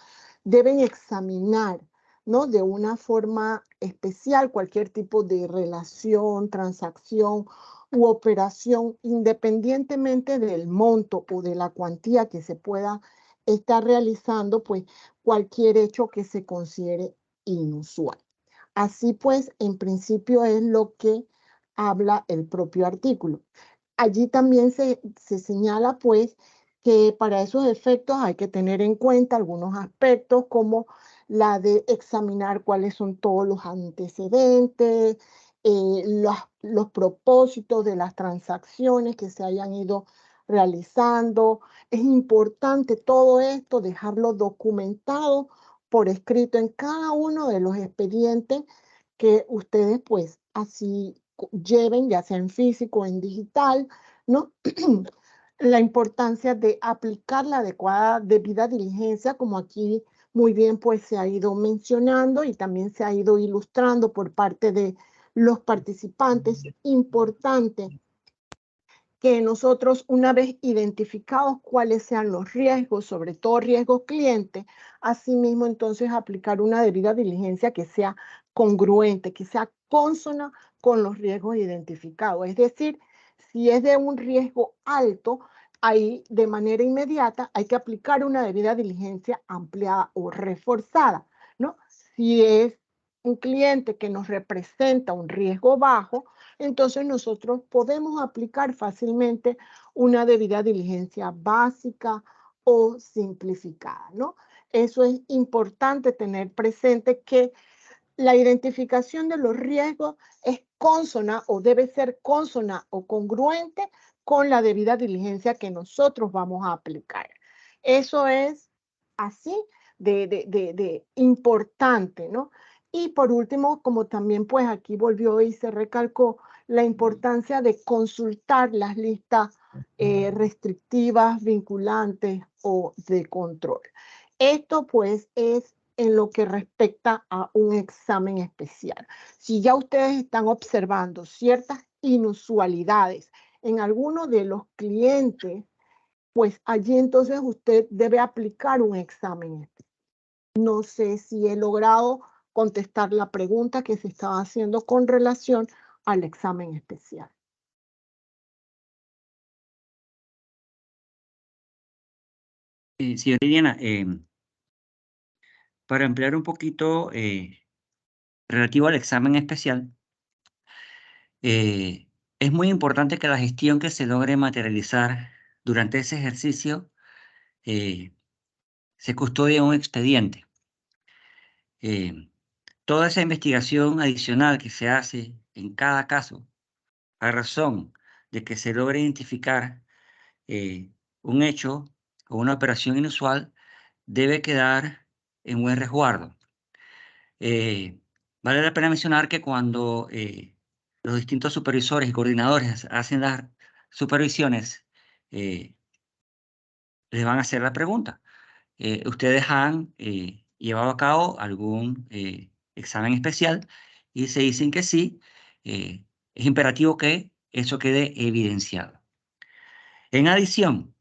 deben examinar, ¿no?, de una forma especial cualquier tipo de relación, transacción u operación, independientemente del monto o de la cuantía que se pueda estar realizando, pues cualquier hecho que se considere inusual. Así pues, en principio es lo que habla el propio artículo. Allí también se señala pues que para esos efectos hay que tener en cuenta algunos aspectos como la de examinar cuáles son todos los antecedentes, los propósitos de las transacciones que se hayan ido realizando. Es importante todo esto dejarlo documentado por escrito en cada uno de los expedientes que ustedes pues así lleven, ya sea en físico o en digital, ¿no? La importancia de aplicar la adecuada debida diligencia, como aquí muy bien pues se ha ido mencionando y también se ha ido ilustrando por parte de los participantes. Importante que nosotros, una vez identificados cuáles sean los riesgos, sobre todo riesgos clientes, asimismo entonces aplicar una debida diligencia que sea congruente, que sea consona con los riesgos identificados. Es decir, si es de un riesgo alto, ahí de manera inmediata hay que aplicar una debida diligencia ampliada o reforzada, ¿no? Si es un cliente que nos representa un riesgo bajo, entonces nosotros podemos aplicar fácilmente una debida diligencia básica o simplificada, ¿no? Eso es importante tener presente, que la identificación de los riesgos es consona o debe ser consona o congruente con la debida diligencia que nosotros vamos a aplicar. Eso es así de importante, ¿no? Y por último, como también pues aquí volvió y se recalcó la importancia de consultar las listas restrictivas, vinculantes o de control. Esto pues es en lo que respecta a un examen especial. Si ya ustedes están observando ciertas inusualidades en alguno de los clientes, pues allí entonces usted debe aplicar un examen especial. No sé si he logrado contestar la pregunta que se estaba haciendo con relación al examen especial. Señora Liliana, para ampliar un poquito relativo al examen especial, es muy importante que la gestión que se logre materializar durante ese ejercicio se custodie en un expediente. Toda esa investigación adicional que se hace en cada caso, a razón de que se logre identificar un hecho o una operación inusual, debe quedar en buen resguardo. Vale la pena mencionar que cuando los distintos supervisores y coordinadores hacen las supervisiones, les van a hacer la pregunta. ¿Ustedes han llevado a cabo algún examen especial? Y se dicen que sí, es imperativo que eso quede evidenciado. En adición,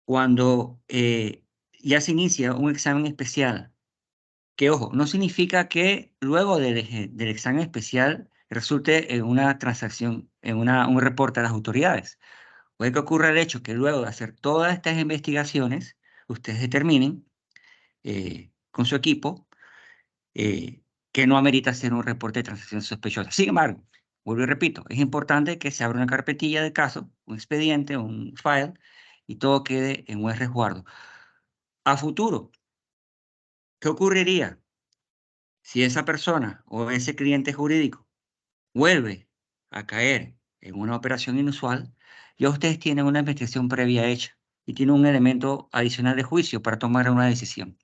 cuando ya se inicia un examen especial, que ojo, no significa que luego del examen especial resulte en una transacción, en un reporte a las autoridades. Puede que ocurra el hecho que luego de hacer todas estas investigaciones, ustedes determinen con su equipo que no amerita hacer un reporte de transacción sospechosa. Sin embargo, vuelvo y repito, es importante que se abra una carpetilla de caso, un expediente, un file, y todo quede en buen resguardo. A futuro, ¿qué ocurriría si esa persona o ese cliente jurídico vuelve a caer en una operación inusual? Ya ustedes tienen una investigación previa hecha y tienen un elemento adicional de juicio para tomar una decisión.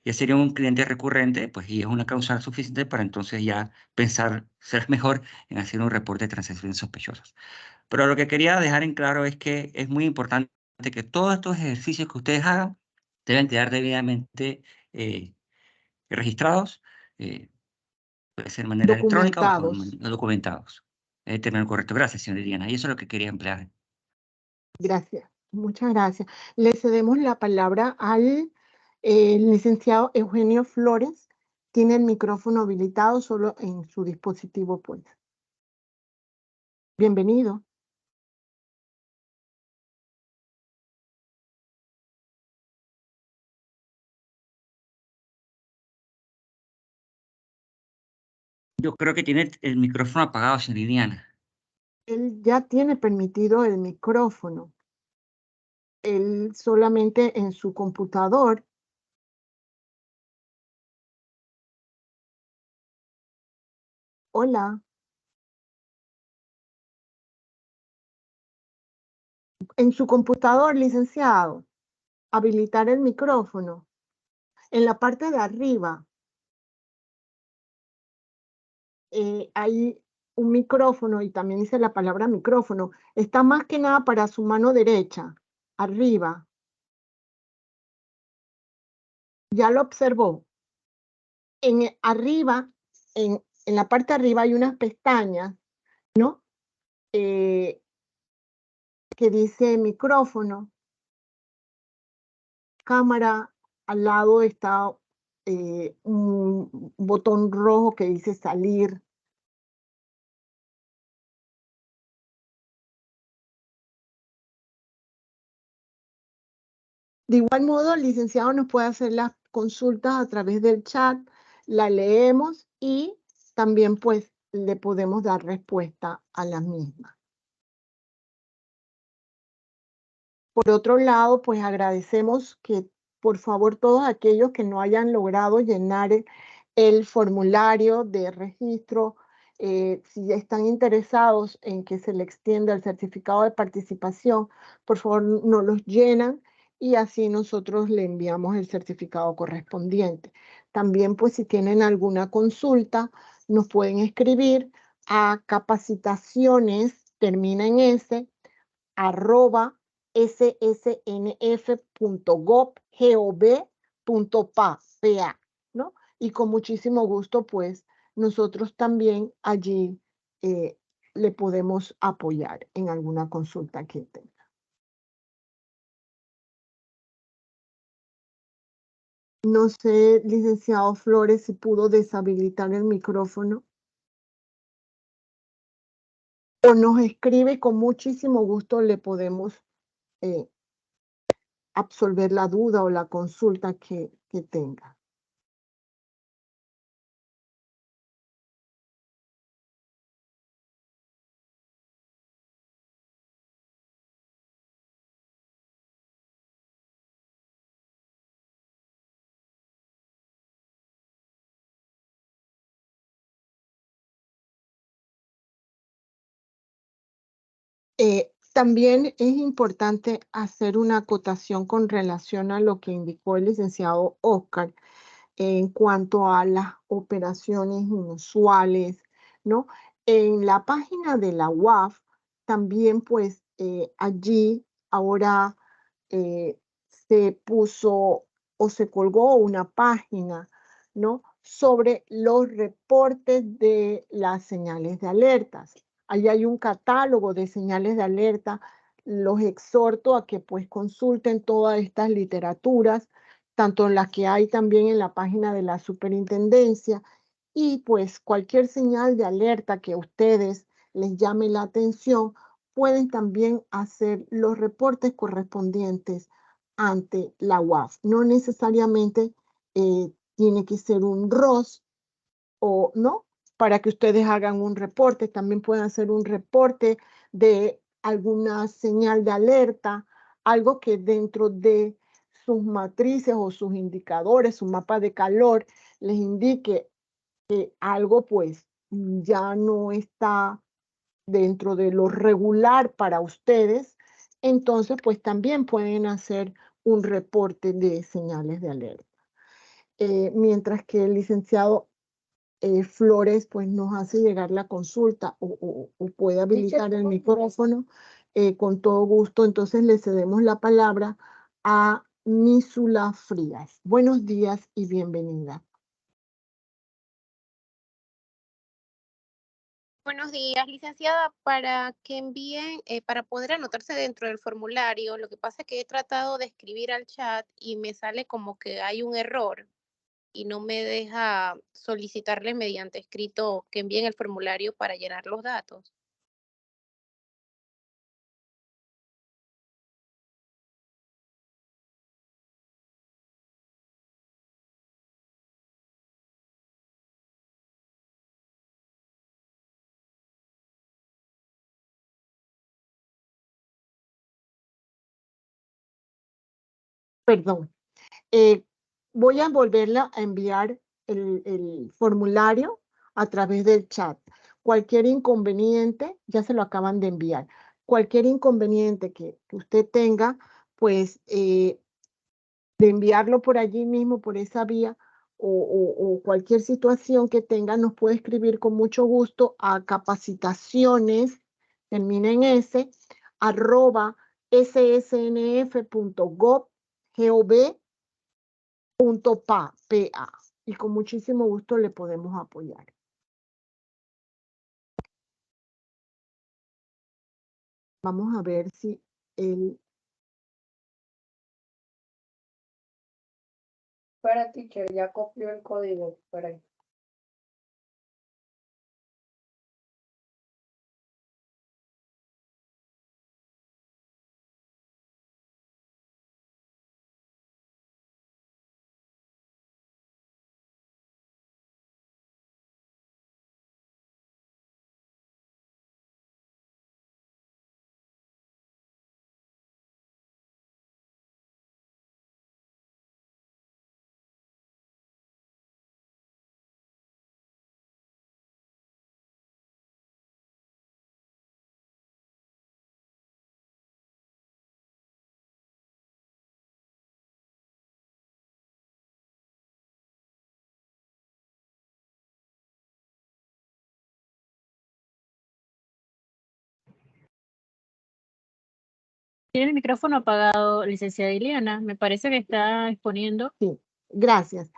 Ya sería un cliente recurrente, pues, y es una causa suficiente para entonces ya pensar ser mejor en hacer un reporte de transacciones sospechosas. Pero lo que quería dejar en claro es que es muy importante que todos estos ejercicios que ustedes hagan deben quedar debidamente registrados, puede ser de manera electrónica o documentados. Tener correcto. Gracias, señora Liliana. Y eso es lo que quería emplear. Gracias, muchas gracias. Le cedemos la palabra al licenciado Eugenio Flores. Tiene el micrófono habilitado solo en su dispositivo, pues. Bienvenido. Yo creo que tiene el micrófono apagado, señora Liliana. Él ya tiene permitido el micrófono. Él solamente en su computador. Hola. En su computador, licenciado, habilitar el micrófono. En la parte de arriba hay un micrófono y también dice la palabra micrófono. Está más que nada para su mano derecha, arriba. Ya lo observó. Arriba, en la parte de arriba hay unas pestañas, ¿no? que dice micrófono, cámara, al lado está un botón rojo que dice salir. De igual modo, el licenciado nos puede hacer las consultas a través del chat, la leemos y también pues le podemos dar respuesta a las mismas. Por otro lado, pues agradecemos que por favor todos aquellos que no hayan logrado llenar el formulario de registro, si están interesados en que se le extienda el certificado de participación, por favor nos los llenan y así nosotros le enviamos el certificado correspondiente. También pues si tienen alguna consulta, nos pueden escribir a capacitaciones, termina en S, @ssnf.gov.pa, ¿no? Y con muchísimo gusto, pues, nosotros también allí le podemos apoyar en alguna consulta que tenga. No sé, licenciado Flores, si pudo deshabilitar el micrófono. O nos escribe, con muchísimo gusto le podemos absolver la duda o la consulta que tenga. También es importante hacer una acotación con relación a lo que indicó el licenciado Oscar en cuanto a las operaciones inusuales, ¿no? En la página de la UAF también pues allí ahora se puso o se colgó una página, ¿no? Sobre los reportes de las señales de alertas. Allí hay un catálogo de señales de alerta. Los exhorto a que pues consulten todas estas literaturas, tanto las que hay también en la página de la superintendencia, y pues cualquier señal de alerta que a ustedes les llame la atención, pueden también hacer los reportes correspondientes ante la UAF. No necesariamente tiene que ser un ROS o no, para que ustedes hagan un reporte. También pueden hacer un reporte de alguna señal de alerta, algo que dentro de sus matrices o sus indicadores, su mapa de calor, les indique que algo pues ya no está dentro de lo regular para ustedes. Entonces pues también pueden hacer un reporte de señales de alerta. Mientras que el licenciado Flores pues nos hace llegar la consulta o puede habilitar el micrófono, con todo gusto. Entonces le cedemos la palabra a Mísula Frías. Buenos días y bienvenida. Buenos días, licenciada. Para que envíen, para poder anotarse dentro del formulario, lo que pasa es que he tratado de escribir al chat y me sale como que hay un error y no me deja solicitarle mediante escrito que envíen el formulario para llenar los datos. Perdón. Voy a volverla a enviar el formulario a través del chat. Cualquier inconveniente, ya se lo acaban de enviar. Cualquier inconveniente que usted tenga, pues de enviarlo por allí mismo, por esa vía, o cualquier situación que tenga, nos puede escribir con mucho gusto a capacitaciones, termina en S, @ssnf.gov.pa, y con muchísimo gusto le podemos apoyar. Vamos a ver si el... Para teacher, ya copió el código por ahí. Tiene el micrófono apagado, licenciada Ileana. Me parece que está exponiendo. Sí, gracias.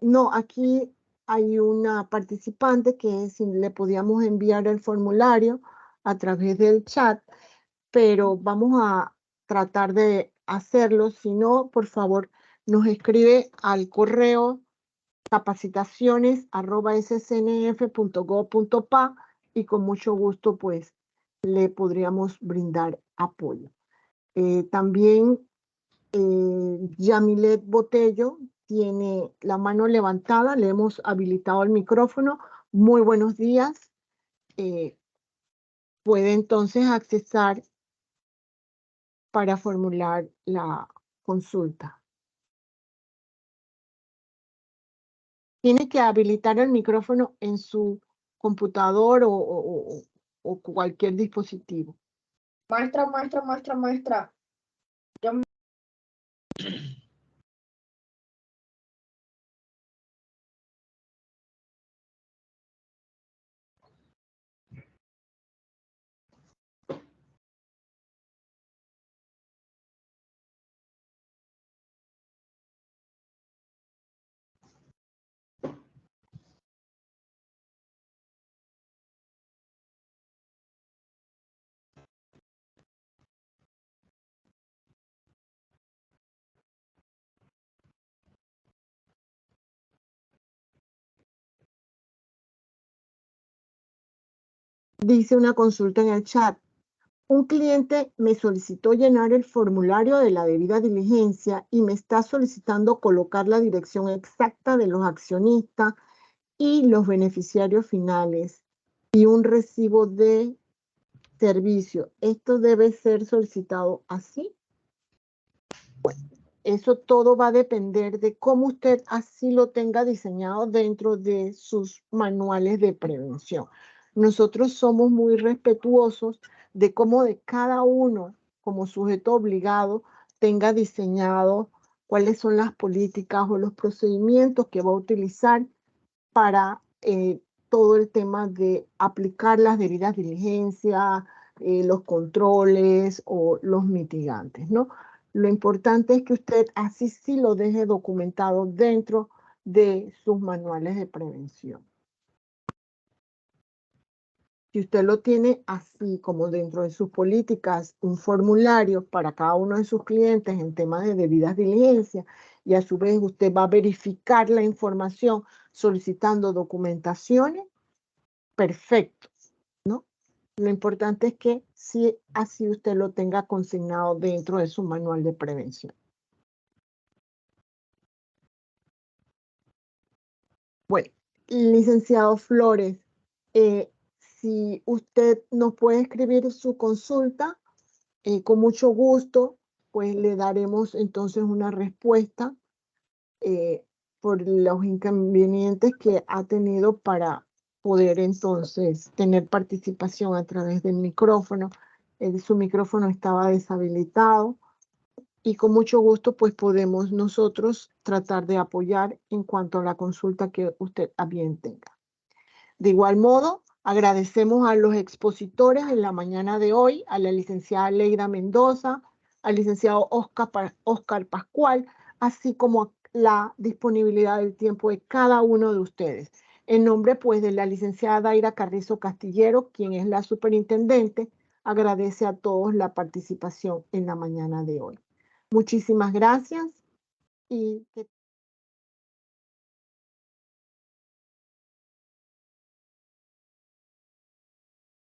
No, aquí hay una participante que si le podíamos enviar el formulario a través del chat, pero vamos a tratar de hacerlo. Si no, por favor, nos escribe al correo capacitaciones@scnf.gov.pa y con mucho gusto pues le podríamos brindar apoyo. También Yamilet Botello tiene la mano levantada, le hemos habilitado el micrófono. Muy buenos días. Puede entonces accesar para formular la consulta. Tiene que habilitar el micrófono en su computador o cualquier dispositivo. Maestra. Dice una consulta en el chat. Un cliente me solicitó llenar el formulario de la debida diligencia y me está solicitando colocar la dirección exacta de los accionistas y los beneficiarios finales y un recibo de servicio. ¿Esto debe ser solicitado así? Bueno, eso todo va a depender de cómo usted así lo tenga diseñado dentro de sus manuales de prevención. Nosotros somos muy respetuosos de cómo de cada uno, como sujeto obligado, tenga diseñado cuáles son las políticas o los procedimientos que va a utilizar para todo el tema de aplicar las debidas diligencias, los controles o los mitigantes, ¿no? Lo importante es que usted así sí lo deje documentado dentro de sus manuales de prevención. Si usted lo tiene así como dentro de sus políticas, un formulario para cada uno de sus clientes en temas de debidas diligencias y a su vez usted va a verificar la información solicitando documentaciones, perfecto, ¿no? Lo importante es que sí así usted lo tenga consignado dentro de su manual de prevención. Bueno, licenciado Flores, si usted nos puede escribir su consulta, con mucho gusto, pues le daremos entonces una respuesta por los inconvenientes que ha tenido para poder entonces tener participación a través del micrófono. Su micrófono estaba deshabilitado y con mucho gusto pues podemos nosotros tratar de apoyar en cuanto a la consulta que usted a bien tenga. De igual modo, agradecemos a los expositores en la mañana de hoy, a la licenciada Leida Mendoza, al licenciado Oscar Pascual, así como la disponibilidad del tiempo de cada uno de ustedes. En nombre, pues, de la licenciada Daira Carrizo Castillero, quien es la superintendente, agradece a todos la participación en la mañana de hoy. Muchísimas gracias y que